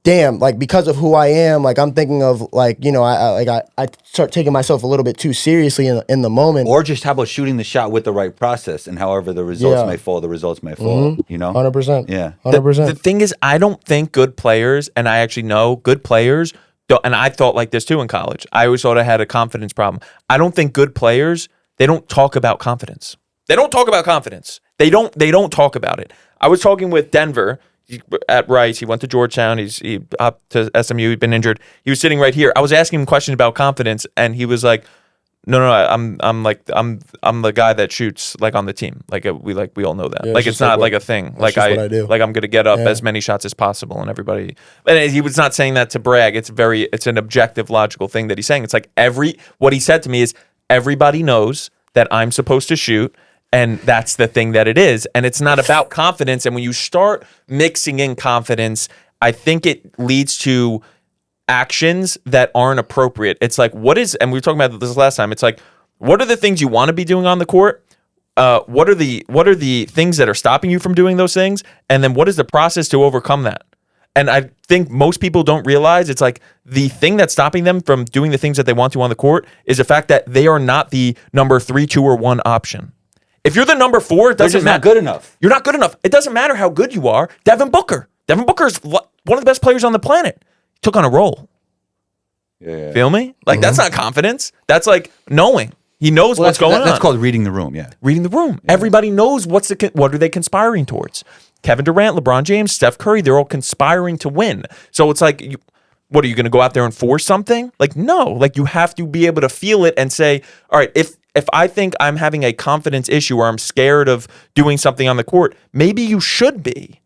damn, like because of who I am, like I'm thinking of like, you know, I start taking myself a little bit too seriously in the moment. Or just how about shooting the shot with the right process, and however the results may fall, the results may fall. You know, 100%. Yeah. 100%. The thing is, I don't think good players, and I actually know good players, don't, and I thought like this too in college. I always thought I had a confidence problem. I don't think good players, they don't talk about confidence. They don't talk about confidence. They don't talk about it. I was talking with Denver at Rice. He went to Georgetown. He up to SMU. He'd been injured. He was sitting right here. I was asking him questions about confidence, and he was like, "No, I'm the guy that shoots like on the team. Like we all know that. Yeah, like it's not like a thing. Like what I do. like I'm gonna get up as many shots as possible, and everybody." And he was not saying that to brag. It's an objective, logical thing that he's saying. It's like what he said to me is everybody knows that I'm supposed to shoot. And that's the thing that it is. And it's not about confidence. And when you start mixing in confidence, I think it leads to actions that aren't appropriate. It's like, and we were talking about this last time. It's like, what are the things you want to be doing on the court? What are the things that are stopping you from doing those things? And then what is the process to overcome that? And I think most people don't realize it's like the thing that's stopping them from doing the things that they want to on the court is the fact that they are not the number 3, 2, or 1 option. If you're the number 4, it doesn't matter. Not good enough. You're not good enough. It doesn't matter how good you are. Devin Booker is one of the best players on the planet. He took on a role. Yeah. Feel me? Like that's not confidence. That's like knowing. He knows what's going on. That's called reading the room. Yeah. Reading the room. Yeah. Everybody knows what are they conspiring towards. Kevin Durant, LeBron James, Steph Curry, they're all conspiring to win. So it's like, what are you going to go out there and force something? Like, no. Like you have to be able to feel it and say, all right, if I think I'm having a confidence issue or I'm scared of doing something on the court, maybe you should be.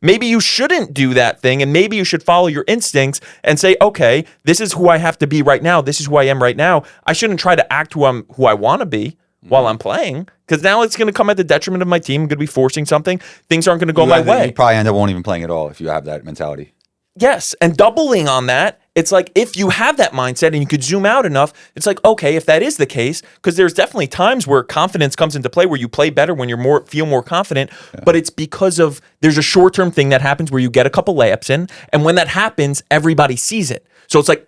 Maybe you shouldn't do that thing, and maybe you should follow your instincts and say, okay, this is who I have to be right now. This is who I am right now. I shouldn't try to act who I want to be while I'm playing, because now it's going to come at the detriment of my team. I'm going to be forcing something. Things aren't going to go my way. You probably end up won't even playing at all if you have that mentality. Yes, and doubling on that, it's like if you have that mindset and you could zoom out enough, it's like, okay, if that is the case, because there's definitely times where confidence comes into play where you play better when you're feel more confident, but it's because of there's a short-term thing that happens where you get a couple layups in, and when that happens, everybody sees it. So it's like,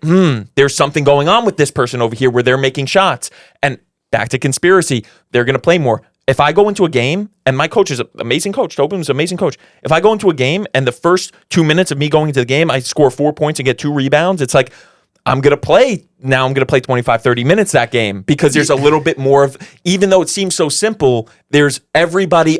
there's something going on with this person over here where they're making shots. And back to conspiracy, they're going to play more. If I go into a game, and my coach is an amazing coach, Tobin's an amazing coach. If I go into a game and the first 2 minutes of me going into the game, I score 4 points and get 2 rebounds, it's like, I'm going to play 25, 30 minutes that game because there's a little bit more of, even though it seems so simple, there's everybody,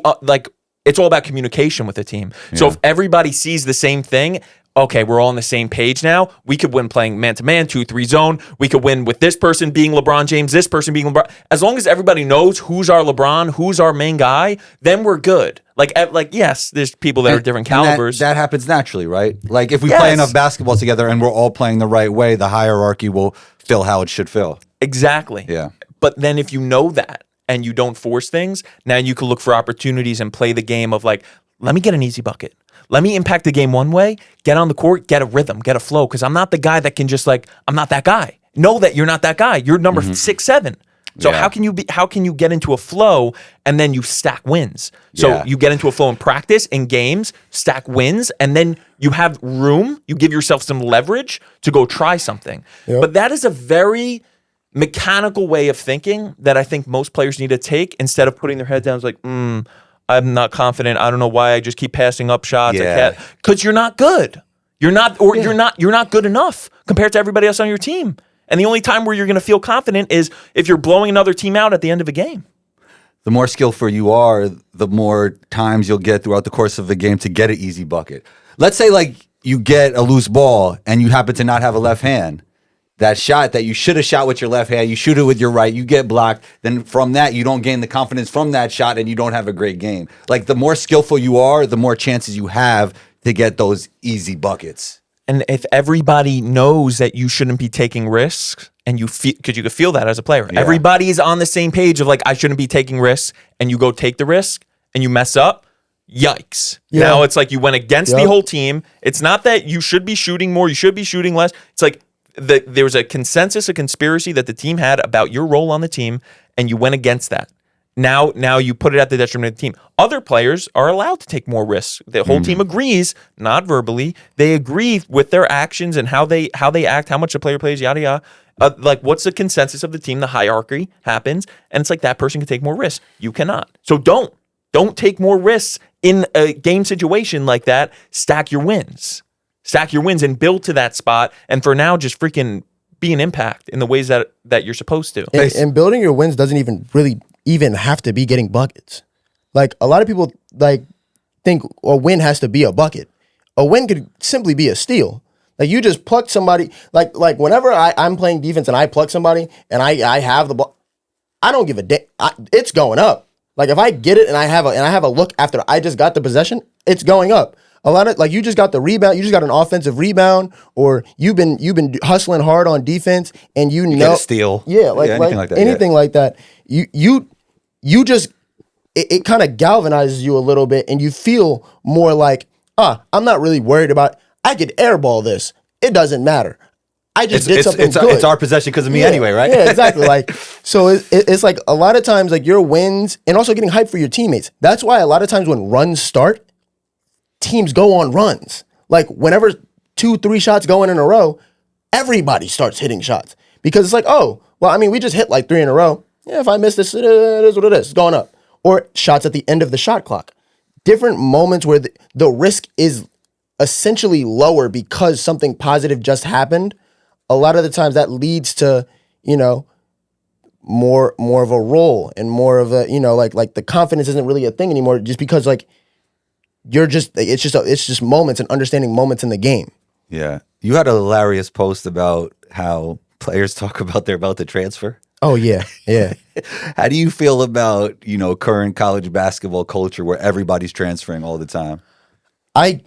it's all about communication with the team. Yeah. So if everybody sees the same thing, okay, we're all on the same page now. We could win playing man-to-man, 2-3 zone. We could win with this person being LeBron James, this person being LeBron. As long as everybody knows who's our LeBron, who's our main guy, then we're good. Like yes, there's people that are different calibers. That happens naturally, right? Like if we play enough basketball together and we're all playing the right way, the hierarchy will feel how it should feel. Exactly. Yeah. But then if you know that and you don't force things, now you can look for opportunities and play the game of like, let me get an easy bucket. Let me impact the game one way, get on the court, get a rhythm, get a flow, because I'm not the guy that can just I'm not that guy. Know that you're not that guy. You're number 6, 7. So how can you get into a flow and then you stack wins? So you get into a flow in practice, in games, stack wins, and then you have room, you give yourself some leverage to go try something. Yep. But that is a very mechanical way of thinking that I think most players need to take instead of putting their head down like, I'm not confident. I don't know why I just keep passing up shots. Because you're not good. You're not good enough compared to everybody else on your team. And the only time where you're going to feel confident is if you're blowing another team out at the end of a game. The more skillful you are, the more times you'll get throughout the course of the game to get an easy bucket. Let's say like you get a loose ball and you happen to not have a left hand. That shot that you should have shot with your left hand, you shoot it with your right, you get blocked. Then from that, you don't gain the confidence from that shot and you don't have a great game. Like the more skillful you are, the more chances you have to get those easy buckets. And if everybody knows that you shouldn't be taking risks, and you feel, because you could feel that as a player, everybody is on the same page of like, I shouldn't be taking risks, and you go take the risk and you mess up, yikes. Yeah. Now it's like you went against the whole team. It's not that you should be shooting more, you should be shooting less. It's like, there was a consensus, a conspiracy that the team had about your role on the team, and you went against that. Now you put it at the detriment of the team. Other players are allowed to take more risks. The whole team agrees, not verbally. They agree with their actions and how they act, how much the player plays, yada yada. Like, what's the consensus of the team? The hierarchy happens, and it's like that person can take more risks. You cannot. So don't take more risks in a game situation like that. Stack your wins. Stack your wins and build to that spot. And for now, just freaking be an impact in the ways that you're supposed to. And building your wins doesn't even have to be getting buckets. Like, a lot of people like think a win has to be a bucket. A win could simply be a steal. Like, you just pluck somebody. Like whenever I'm playing defense and I pluck somebody and I have the ball, I don't give a damn. It's going up. Like, if I get it and I have a look after I just got the possession, it's going up. A lot of, like, you just got the rebound, you just got an offensive rebound, or you've been hustling hard on defense, and you know, get a steal, anything like that. You just it kind of galvanizes you a little bit, and you feel more like, I'm not really worried about. I could airball this. It doesn't matter. I just did something good. It's our possession because of me anyway, right? Yeah, exactly. Like, so it's like a lot of times, like, your wins and also getting hyped for your teammates. That's why a lot of times when runs start, teams go on runs. Like, whenever 2-3 shots go in a row, everybody starts hitting shots because it's like, oh, well, I mean, we just hit like 3 in a row. Yeah, if I miss this, it is what it is. It's going up. Or shots at the end of the shot clock. Different moments where the risk is essentially lower because something positive just happened. A lot of the times that leads to, more of a role and more of a, like the confidence isn't really a thing anymore, just because, like, it's just moments and understanding moments in the game. Yeah. You had a hilarious post about how players talk about they're about to transfer. Oh, yeah. Yeah. How do you feel about, current college basketball culture where everybody's transferring all the time? I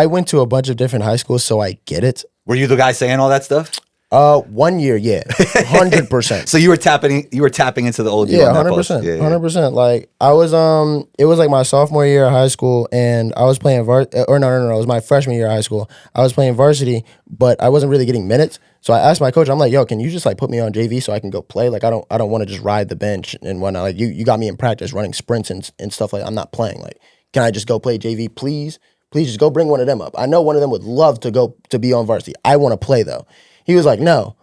went to a bunch of different high schools, so I get it. Were you the guy saying all that stuff? 1 year, yeah, 100%. So you were tapping into the old you. Yeah, 100%, 100%. Like, I was, it was like my sophomore year of high school, and I was playing no, it was my freshman year of high school. I was playing varsity, but I wasn't really getting minutes. So I asked my coach, I'm like, yo, can you just like put me on JV so I can go play? Like, I don't want to just ride the bench and whatnot. Like, you got me in practice running sprints and stuff like that. I'm not playing. Like, can I just go play JV, please? Please just go bring one of them up. I know one of them would love to be on varsity. I want to play though. He was like, no.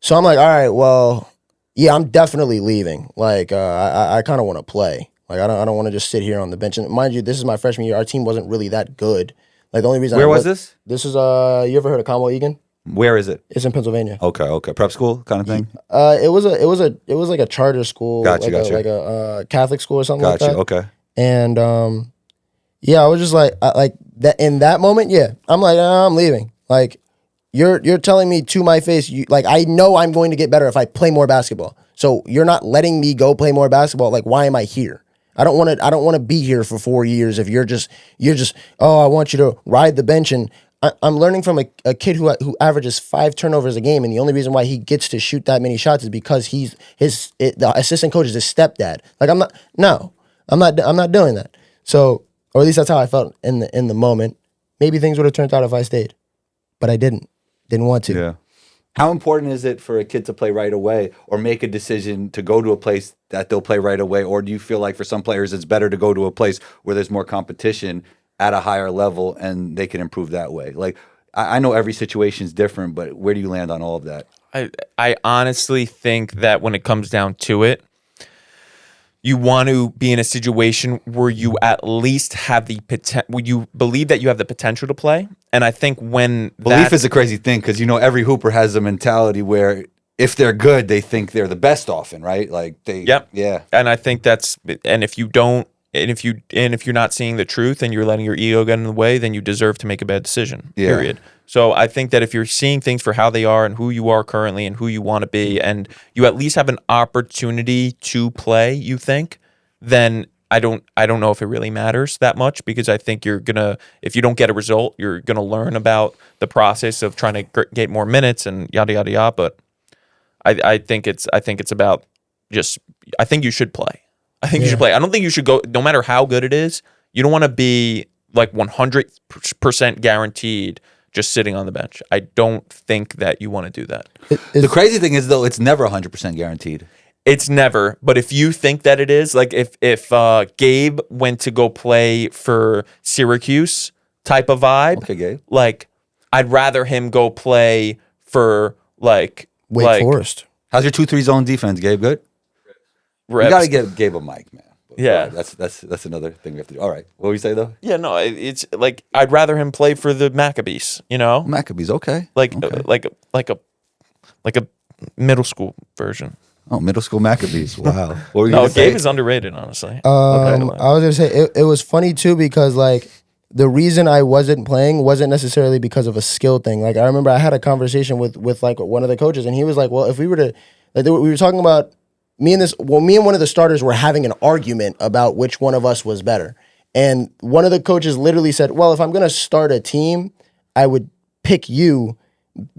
So I'm like, all right, well, yeah, I'm definitely leaving. Like, I kind of want to play. Like, I don't want to just sit here on the bench. And mind you, this is my freshman year. Our team wasn't really that good. Like, the only reason Where was this? This is you ever heard of Conwell Egan? Where is it? It's in Pennsylvania. Okay. Prep school kind of thing? It was like a charter school. Gotcha. Like a Catholic school or something like that. Okay. And yeah, I was just like that in that moment. Yeah, I'm like, I'm leaving. Like, you're telling me to my face, like, I know I'm going to get better if I play more basketball. So you're not letting me go play more basketball. Like, why am I here? I don't want to be here for 4 years if you're just I want you to ride the bench. And I'm learning from a kid who averages 5 turnovers a game, and the only reason why he gets to shoot that many shots is because the assistant coach is his stepdad. Like, I'm not doing that. So, or at least that's how I felt in the moment. Maybe things would have turned out if I stayed, but I didn't want to. Yeah. How important is it for a kid to play right away or make a decision to go to a place that they'll play right away? Or do you feel like for some players it's better to go to a place where there's more competition at a higher level and they can improve that way? Like, I know every situation is different, but where do you land on all of that? I honestly think that when it comes down to it, you want to be in a situation where you at least have the potential, where you believe that you have the potential to play. And I think when belief is a crazy thing, because every hooper has a mentality where if they're good, they think they're the best often, right? Like yeah. And I think if you're not seeing the truth and you're letting your ego get in the way, then you deserve to make a bad decision. Yeah. Period. So I think that if you're seeing things for how they are and who you are currently and who you want to be, and you at least have an opportunity to play, you think, then I don't know if it really matters that much, because I think if you don't get a result, you're gonna learn about the process of trying to get more minutes and yada yada yada. But I think it's about I think you should play. I think you should play. I don't think you should go, no matter how good it is. You don't want to be like 100% guaranteed just sitting on the bench. I don't think that you want to do that. The crazy thing is, though, it's never 100% guaranteed. It's never. But if you think that it is, like if Gabe went to go play for Syracuse type of vibe, Okay, Gabe. like I'd rather him go play for like Wake Forest. How's your 2-3 zone defense, Gabe? Good. reps. You got to get Gabe a mic, man. But, Yeah. all right, that's another thing we have to do. All right, what were you say though? Yeah, no, it's like I'd rather him play for the Maccabees, you know, Maccabees, okay. like Okay. like a middle school version. Oh, middle school Maccabees. Wow. What were you No, gonna say? Gabe is underrated, honestly. I was gonna say it was funny too because like the reason I wasn't playing wasn't necessarily because of a skill thing. Like I remember I had a conversation with like one of the coaches, and he was like, "Well, if we were to, like, we were talking about me and one of the starters were having an argument about which one of us was better, and one of the coaches literally said, "Well, if I'm gonna start a team, I would pick you."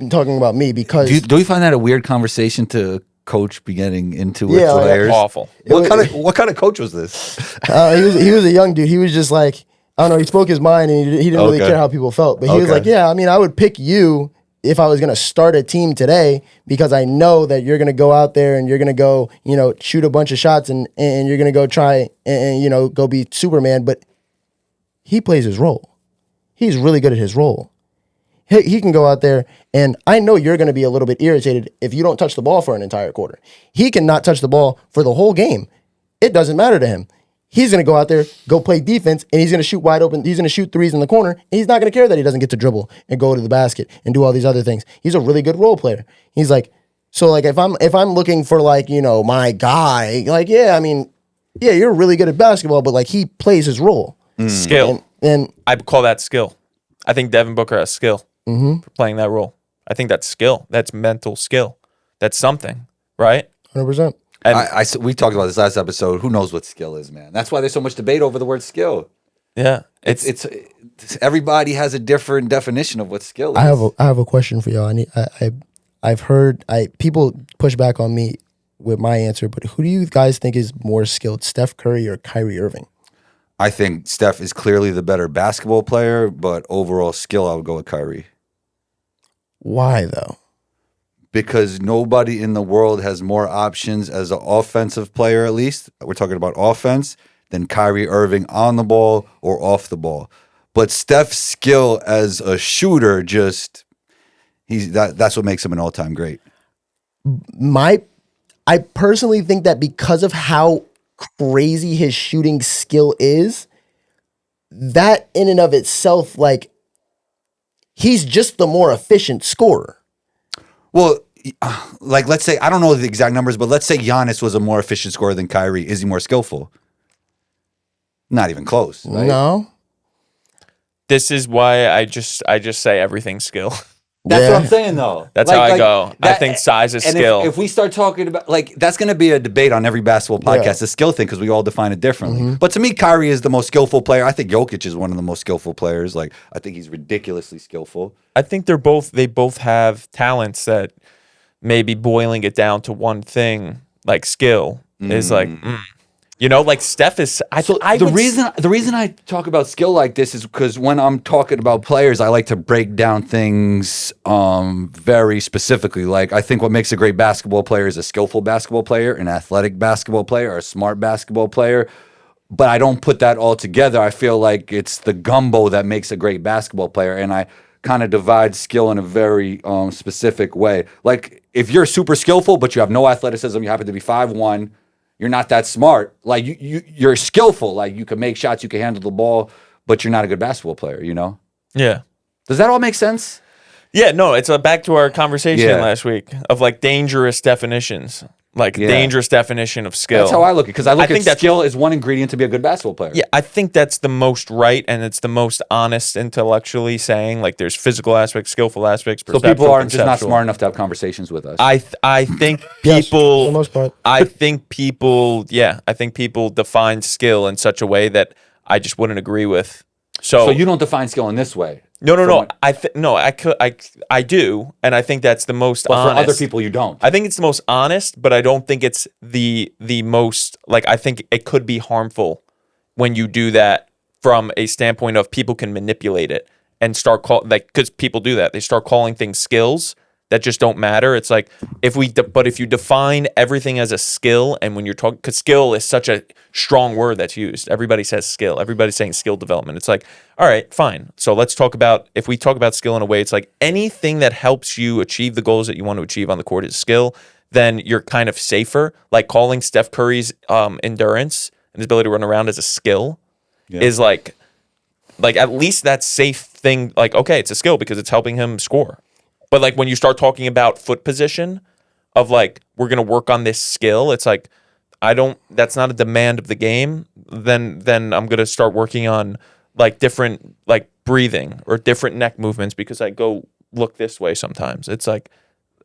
Talking about me because Do you find that a weird conversation to coach be getting into with Yeah, like, players? Awful. What kind of coach was this? he was a young dude. He was just like, I don't know. He spoke his mind and he didn't really Okay. care how people felt. But he was Okay. like, yeah, I mean, I would pick you if I was going to start a team today because I know that you're going to go out there and you're going to go, shoot a bunch of shots and you're going to go try and go be Superman. But he plays his role. He's really good at his role. He can go out there, and I know you're going to be a little bit irritated if you don't touch the ball for an entire quarter. He can not touch the ball for the whole game. It doesn't matter to him. He's going to go out there, go play defense, and he's going to shoot wide open. He's going to shoot threes in the corner, and he's not going to care that he doesn't get to dribble and go to the basket and do all these other things. He's a really good role player. He's like, so like if I'm looking for like, my guy, like, yeah, I mean, yeah, you're really good at basketball, but like he plays his role. Skill. And I call that skill. I think Devin Booker has skill for playing that role. I think that's skill. That's mental skill. That's something, right? 100%. And We talked about this last episode. Who knows what skill is, man? That's why there's so much debate over the word skill. yeah, It's everybody has a different definition of what skill is. I have a question for y'all. I've heard people push back on me with my answer, but who do you guys think is more skilled, Steph Curry or Kyrie Irving? I think Steph is clearly the better basketball player, but overall skill, I would go with Kyrie. Why though? Because nobody in the world has more options as an offensive player, at least. We're talking about offense, than Kyrie Irving on the ball or off the ball. But Steph's skill as a shooter, that's what makes him an all-time great. I personally think that because of how crazy his shooting skill is, that in and of itself, like, he's just the more efficient scorer. Well, like, let's say, I don't know the exact numbers, but let's say Giannis was a more efficient scorer than Kyrie. Is he more skillful? Not even close. Right? No. this is why I just say everything's skill. That's Yeah. what I'm saying, though. That's how I go. I think size is and skill. If we start talking about, like, that's going to be a debate on every basketball podcast, Yeah. the skill thing, because we all define it differently. But to me, Kyrie is the most skillful player. I think Jokic is one of the most skillful players. Like, I think he's ridiculously skillful. I think they both have talents that maybe boiling it down to one thing, like skill, is like, like Steph is. The reason I talk about skill like this is because when I'm talking about players, I like to break down things very specifically. Like, I think what makes a great basketball player is a skillful basketball player, an athletic basketball player, or a smart basketball player. But I don't put that all together. I feel like it's the gumbo that makes a great basketball player, and I kind of divide skill in a very specific way. Like, if you're super skillful but you have no athleticism, you happen to be 5'1", you're not that smart. Like, you're skillful. Like, you can make shots, you can handle the ball, but you're not a good basketball player, you know? Yeah. Does that all make sense? Yeah, no, it's back to our conversation Yeah. last week of like dangerous definitions, like Yeah. dangerous definition of skill. That's how I look at it, because I think at skill as one ingredient to be a good basketball player. Yeah, I think that's the most right, and it's the most honest intellectually saying, like, there's physical aspects, skillful aspects, So perceptual, people aren't just not conceptual. smart enough to have conversations with us. I think Yes, people, for the most part. I think people define skill in such a way that I just wouldn't agree with. so you don't define skill in this way. No. From I do, and I think that's the most But for honest. other people, you don't. I think it's the most honest, but I don't think it's the most, like, I think it could be harmful when you do that from a standpoint of people can manipulate it and start because people do that. They start calling things skills that just don't matter. It's like if you define everything as a skill, and when you're talking, because skill is such a strong word that's used. Everybody says skill. Everybody's saying skill development. It's like, all right, fine. So let's talk about, if we talk about skill in a way, it's like anything that helps you achieve the goals that you want to achieve on the court is skill. Then you're kind of safer. Like calling Steph Curry's endurance and his ability to run around as a skill is like at least that's safe thing. Like, okay, it's a skill because it's helping him score. But like when you start talking about foot position of like, we're going to work on this skill, it's like, that's not a demand of the game. Then I'm going to start working on like different, like breathing or different neck movements because I go look this way sometimes. It's like,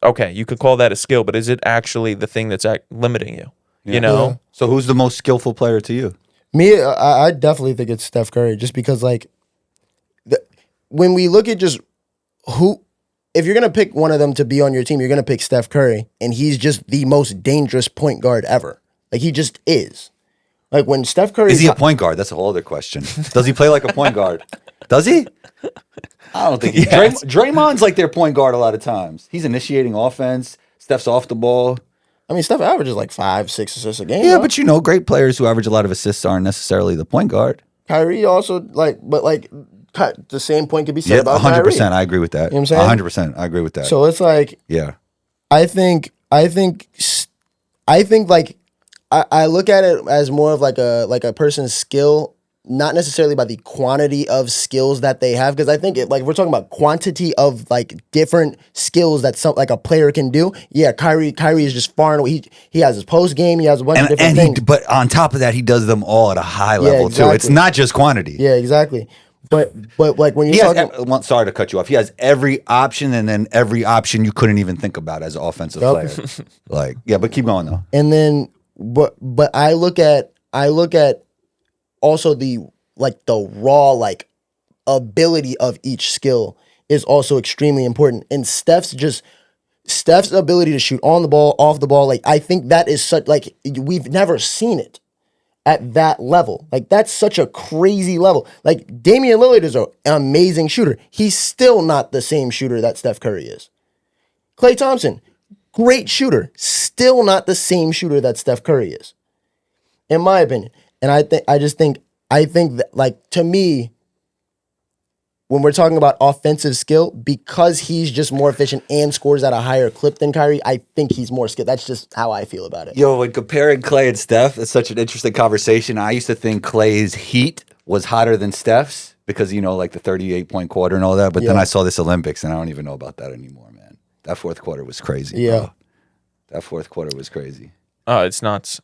okay, you could call that a skill, but is it actually the thing that's limiting you? You know? Yeah. So who's the most skillful player to you? Me, I definitely think it's Steph Curry, just because like when we look at just who, if you're gonna pick one of them to be on your team, you're gonna pick Steph Curry, and he's just the most dangerous point guard ever. Like he just is. Like when Steph Curry Is he a point guard? That's a whole other question. Does he play like a point guard? Does he? I don't think he. Yes. Draymond's like their point guard a lot of times. He's initiating offense. Steph's off the ball. I mean, Steph averages like 5-6 assists a game. Yeah, though. but great players who average a lot of assists aren't necessarily the point guard. Kyrie also the same point could be said Yeah, about 100%. Kyrie. I agree with that. You know what I'm saying? 100%. I agree with that. So it's like yeah. I think like I look at it as more of like a person's skill, not necessarily by the quantity of skills that they have, because I think we're talking about quantity of like different skills that like a player can do. Yeah, Kyrie is just far and away. He has his post game. He has a bunch of different things. But on top of that, he does them all at a high level too. It's exactly. not just quantity. Yeah, exactly. But like when you're talking, sorry to cut you off. He has every option, and then every option you couldn't even think about as an offensive player. Like, yeah, but keep going though. And then, but I look at also the raw like ability of each skill is also extremely important. And Steph's ability to shoot on the ball, off the ball, like I think that is such like we've never seen it at that level. Like that's such a crazy level. Like Damian Lillard is an amazing shooter. He's still not the same shooter that Steph Curry is. Klay Thompson, great shooter, still not the same shooter that Steph Curry is, in my opinion. And I think that, like, to me, when we're talking about offensive skill, because he's just more efficient and scores at a higher clip than Kyrie, I think he's more skilled. That's just how I feel about it. Yo, when comparing Klay and Steph, it's such an interesting conversation. I used to think Klay's heat was hotter than Steph's because, like the 38-point quarter and all that. But then I saw this Olympics, and I don't even know about that anymore, man. That fourth quarter was crazy. Yeah. Bro. That fourth quarter was crazy. Oh, it's nuts.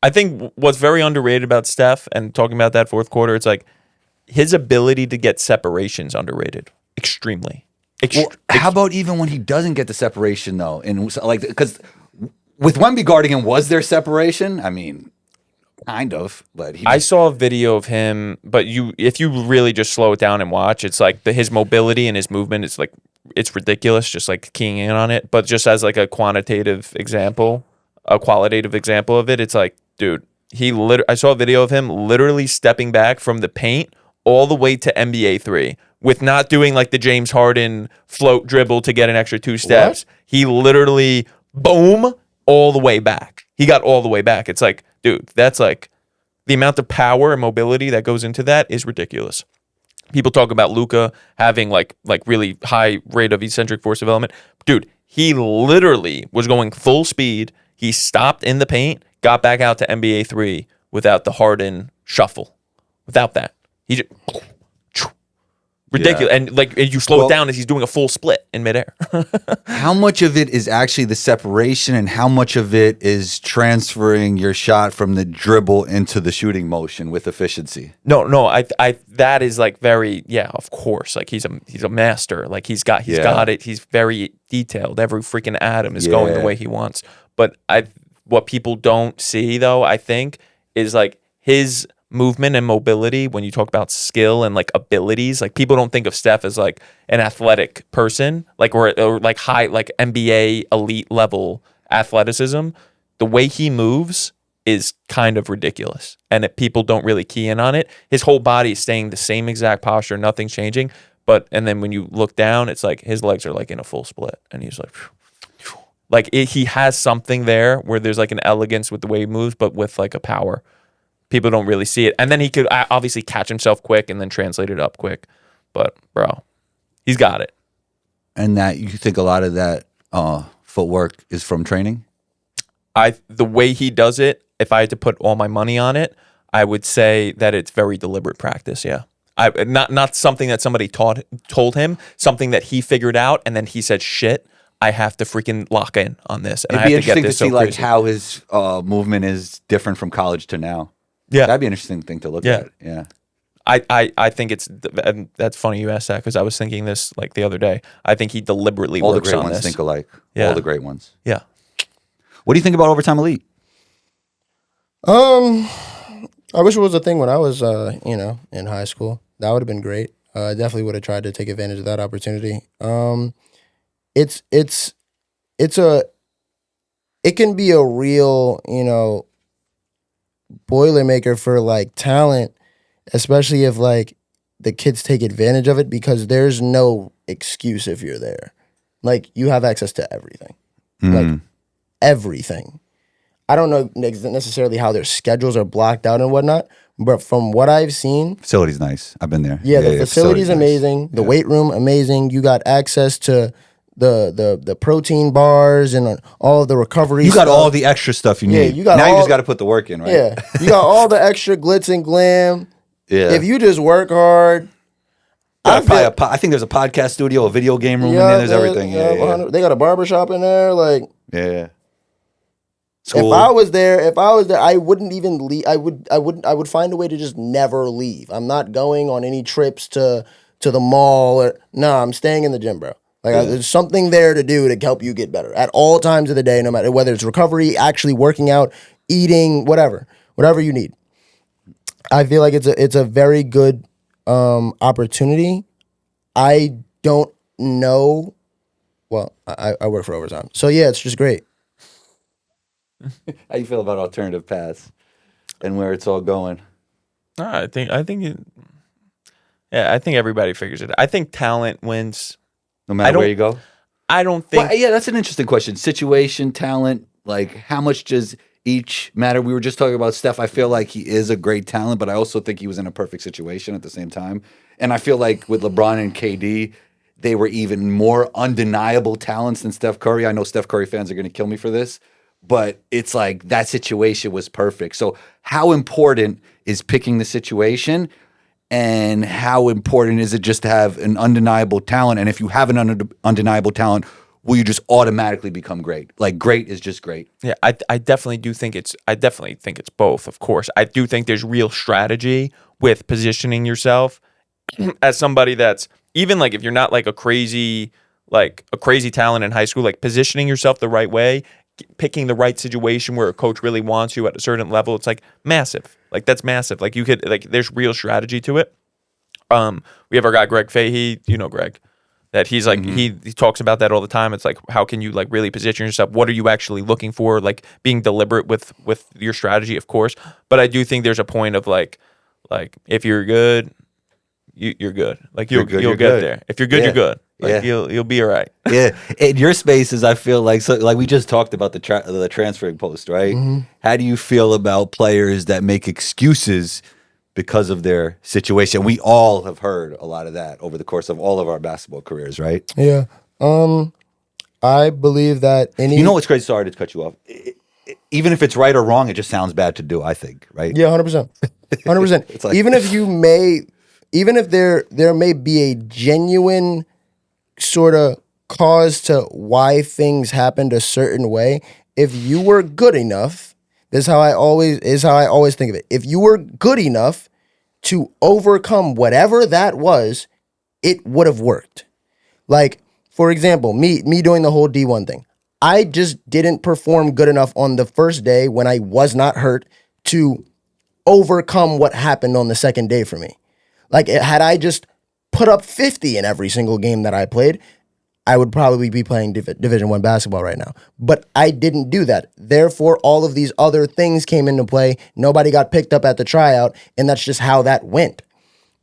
I think what's very underrated about Steph, and talking about that fourth quarter, it's like his ability to get separations underrated. Extremely. How about even when he doesn't get the separation though? And like, because with Wemby guarding him, was there separation? I mean, kind of, but I saw a video of him, but if you really just slow it down and watch, it's like his mobility and his movement is like, it's ridiculous, just like keying in on it. But just as like a qualitative example of it, it's like, dude, I saw a video of him literally stepping back from the paint all the way to NBA 3 with not doing like the James Harden float dribble to get an extra 2 steps. What? He literally, boom, all the way back. He got all the way back. It's like, dude, that's like the amount of power and mobility that goes into that is ridiculous. People talk about Luka having like really high rate of eccentric force development. Dude, he literally was going full speed. He stopped in the paint, got back out to NBA 3 without the Harden shuffle. Without that. He just ridiculous. Yeah. And you slow it down as he's doing a full split in midair. How much of it is actually the separation and how much of it is transferring your shot from the dribble into the shooting motion with efficiency? No, I that is like very, yeah, of course. Like he's a master. Like he's got it. He's very detailed. Every freaking atom is going the way he wants. But what people don't see though, I think, is like his movement and mobility when you talk about skill and like abilities. Like people don't think of Steph as like an athletic person, like or like high, like NBA elite level athleticism. The way he moves is kind of ridiculous, and people don't really key in on it. His whole body is staying the same exact posture, nothing's changing, and then when you look down, it's like his legs are like in a full split, and he's like he has something there where there's like an elegance with the way he moves, but with like a power. People don't really see it, and then he could obviously catch himself quick and then translate it up quick. But bro, he's got it. And that you think a lot of that footwork is from training? The way he does it, if I had to put all my money on it, I would say that it's very deliberate practice. Yeah, not something that somebody told him, something that he figured out, and then he said, "Shit, I have to freaking lock in on this." And It'd be I have to get interesting to this see so like crazy. how his movement is different from college to now. Yeah, That'd be an interesting thing to look Yeah. at. Yeah. I think it's, and that's funny you asked that because I was thinking this like the other day. I think he deliberately All the works great on ones this. think alike. Yeah. All the great ones. Yeah. What do you think about Overtime Elite? I wish it was a thing when I was, in high school. That would have been great. I definitely would have tried to take advantage of that opportunity. It can be a real, boilermaker for like talent, especially if like the kids take advantage of it, because there's no excuse if you're there. Like you have access to everything, like everything. I don't know necessarily how their schedules are blocked out and whatnot, but from what I've seen, Facility's nice. I've been there. yeah, the facility's nice. amazing. The weight room, amazing. You got access to the protein bars and all of the recovery You got stuff. all the extra stuff you need. Yeah, you got now you all- just got to put the work in, right? Yeah, you got all the extra glitz and glam. Yeah. If you just work hard, I feel- I think there's a podcast studio, a video game room in there. There's everything. Yeah. They got a barbershop in there. Like, Yeah. School. if I was there, I wouldn't even leave. I would find a way to just never leave. I'm not going on any trips to the mall. I'm staying in the gym, bro. Like, there's something there to do to help you get better at all times of the day, no matter whether it's recovery, actually working out, eating, whatever you need. I feel like it's a very good opportunity. I don't know. Well, I work for Overtime, so yeah, it's just great. How you feel about alternative paths and where it's all going? I think everybody figures it. I think talent wins. No matter where you go? I don't think. Well, yeah, that's an interesting question. Situation, talent, like how much does each matter? We were just talking about Steph. I feel like he is a great talent, but I also think he was in a perfect situation at the same time. And I feel like with LeBron and KD, they were even more undeniable talents than Steph Curry. I know Steph Curry fans are going to kill me for this, but it's like that situation was perfect. So how important is picking the situation, and how important is it just to have an undeniable talent? And if you have an undeniable talent, will you just automatically become great? Like great is just great. Yeah, I definitely do think it's. I definitely think it's both. Of course, I do think there's real strategy with positioning yourself as somebody that's even like if you're not like a crazy talent in high school, like positioning yourself the right way, picking the right situation where a coach really wants you at a certain level. It's like massive. Like that's massive. Like you could like there's real strategy to it. We have our guy Greg Fahey. You know Greg. That he's like he talks about that all the time. It's like how can you like really position yourself? What are you actually looking for? Like being deliberate with your strategy, of course. But I do think there's a point of like if you're good, you're good. Like you'll get there. If you're good, you're good. Like you'll be all right. Yeah, in your spaces, I feel like we just talked about the transferring post, right? Mm-hmm. How do you feel about players that make excuses because of their situation? We all have heard a lot of that over the course of all of our basketball careers, right? Yeah. I believe that You know what's crazy? Sorry to cut you off. Even if it's right or wrong, it just sounds bad to do, I think, right? Yeah, 100%. 100%. It's like- even if there may be a genuine sort of cause to why things happened a certain way, if you were good enough, this is how I always think of it. If you were good enough to overcome whatever that was, it would have worked. Like, for example, me doing the whole D1 thing. I just didn't perform good enough on the first day when I was not hurt to overcome what happened on the second day for me. Like, had I just put up 50 in every single game that I played, I would probably be playing Division I basketball right now. But I didn't do that. Therefore, all of these other things came into play. Nobody got picked up at the tryout, and that's just how that went.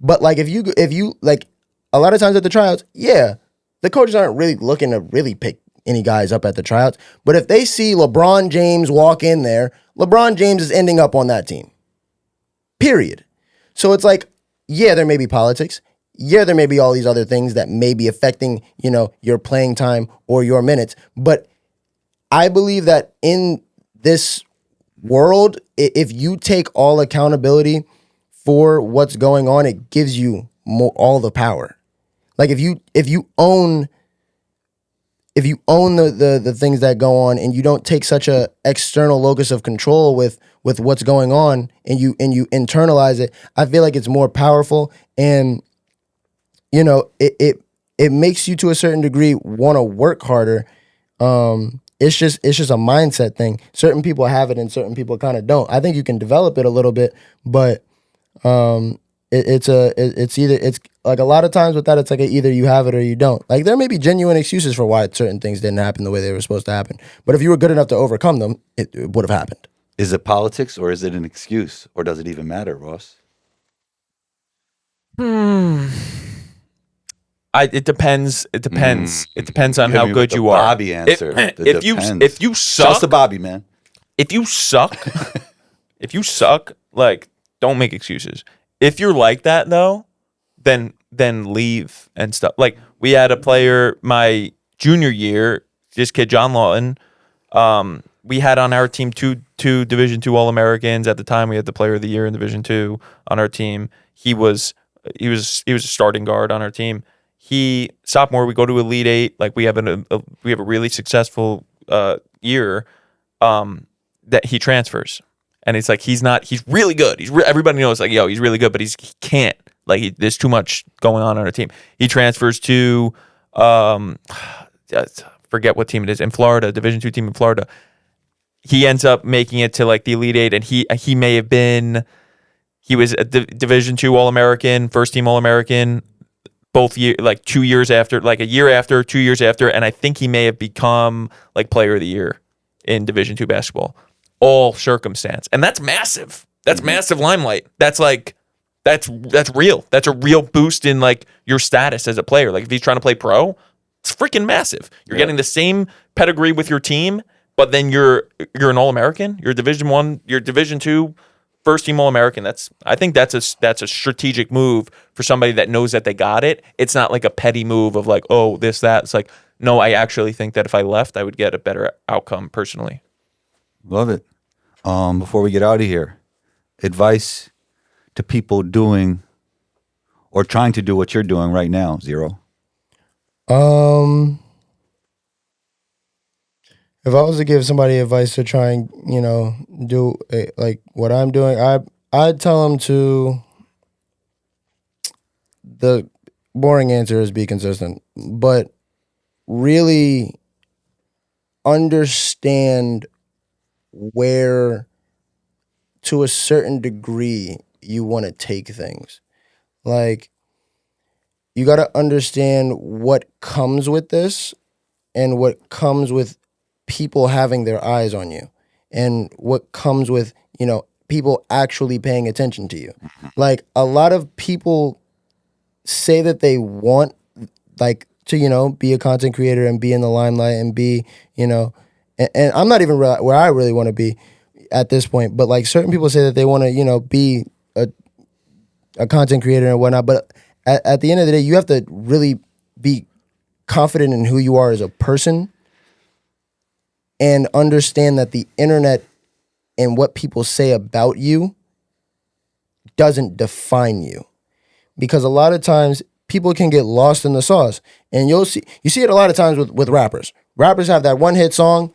But like if you like a lot of times at the tryouts, yeah, the coaches aren't really looking to really pick any guys up at the tryouts. But if they see LeBron James walk in there, LeBron James is ending up on that team. Period. So it's like, yeah, there may be politics. Yeah, there may be all these other things that may be affecting, your playing time or your minutes. But I believe that in this world, if you take all accountability for what's going on, it gives you all the power. Like if you own the things that go on and you don't take such a external locus of control with what's going on and you internalize it, I feel like it's more powerful, and it makes you to a certain degree want to work harder. It's just a mindset thing. Certain people have it and certain people kind of don't. I think you can develop it a little bit, but it's like a lot of times with that, it's like either you have it or you don't. Like there may be genuine excuses for why certain things didn't happen the way they were supposed to happen, but if you were good enough to overcome them, it would have happened. Is it politics or is it an excuse, or does it even matter, Ross? It depends. It depends on how good you are. Bobby answer. If you suck, just a Bobby, man. If you suck, like don't make excuses. If you're like that though, then leave and stuff. Like we had a player my junior year, this kid John Lawton. We had on our team two Division II All-Americans at the time. We had the Player of the Year in Division II on our team. He was a starting guard on our team. He sophomore, we go to Elite Eight. Like we have a really successful year. That he transfers, and it's like he's really good. Everybody knows like he's really good, but he can't. Like there's too much going on our team. He transfers to forget what team it is in Florida, Division II team in Florida. He ends up making it to like the Elite Eight, and he may have been. He was a Division II All-American, first team All-American. Both year, like 2 years after, like a year after, 2 years after, and I think he may have become like Player of the Year in Division II basketball. All circumstance, and that's massive. That's massive limelight. That's real. That's a real boost in like your status as a player. Like if he's trying to play pro, it's freaking massive. You're getting the same pedigree with your team, but then you're an All-American. You're you're Division II. First team All-American. I think that's a strategic move for somebody that knows that they got it. It's not like a petty move of like, oh, this, that. It's like, no, I actually think that if I left, I would get a better outcome personally. Love it. Before we get out of here, advice to people doing or trying to do what you're doing right now, Zer0. If I was to give somebody advice to try and, do like what I'm doing, I'd tell them to, the boring answer is be consistent, but really understand where, to a certain degree, you want to take things. Like, you got to understand what comes with this and what comes with people having their eyes on you and what comes with, people actually paying attention to you. Like a lot of people say that they want like to, be a content creator and be in the limelight and be, and I'm not even where I really want to be at this point, but like certain people say that they want to, be a content creator and whatnot. But at the end of the day, you have to really be confident in who you are as a person and understand that the internet and what people say about you doesn't define you. Because a lot of times people can get lost in the sauce. And you see it a lot of times with rappers. Rappers have that one hit song,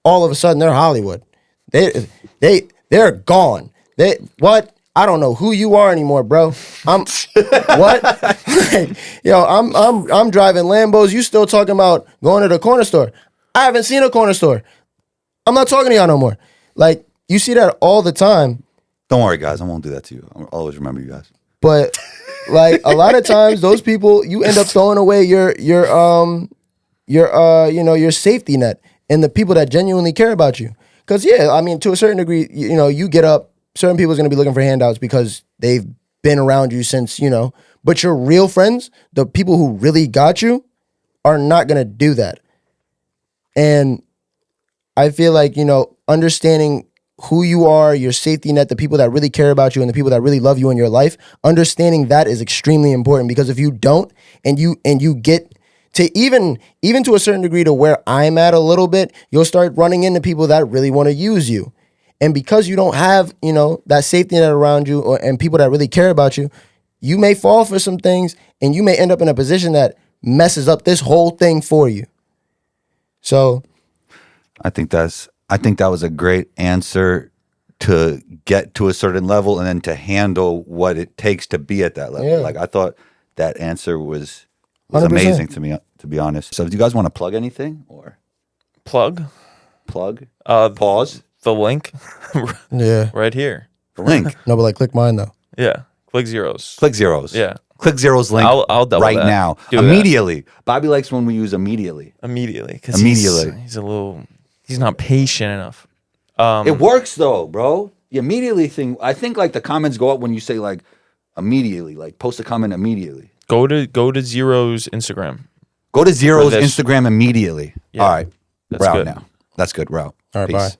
all of a sudden they're Hollywood. They're gone. What? I don't know who you are anymore, bro. I'm what? I'm driving Lambos. You still talking about going to the corner store? I haven't seen a corner store. I'm not talking to y'all no more. Like you see that all the time. Don't worry, guys. I won't do that to you. I'll always remember you guys. But like a lot of times, those people, you end up throwing away your safety net and the people that genuinely care about you. Because to a certain degree, you get up. Certain people are going to be looking for handouts because they've been around you since, But your real friends, the people who really got you, are not going to do that. And I feel like, understanding who you are, your safety net, the people that really care about you and the people that really love you in your life, understanding that is extremely important, because if you don't and you get to even to a certain degree to where I'm at a little bit, you'll start running into people that really want to use you. And because you don't have, that safety net around you and people that really care about you, you may fall for some things and you may end up in a position that messes up this whole thing for you. So I think that was a great answer to get to a certain level and then to handle what it takes to be at that level. Yeah. Like I thought that answer was 100%. amazing to me, to be honest. So do you guys want to plug anything or Plug pause the link yeah. right here. the link? No, but like click mine though. Yeah, click zeros. Click Zero's. Yeah, Click Zero's link I'll double right that. now. Do that. Immediately. Bobby likes when we use immediately. Because Immediately. he's not patient enough. It works though, bro. The immediately thing, I think like the comments go up when you say like immediately, like post a comment immediately. Go to Zero's Instagram. Go to Zero's this. Instagram immediately. Yeah. All right. That's We're out good. now. That's good. We're out. All right, Peace. bye.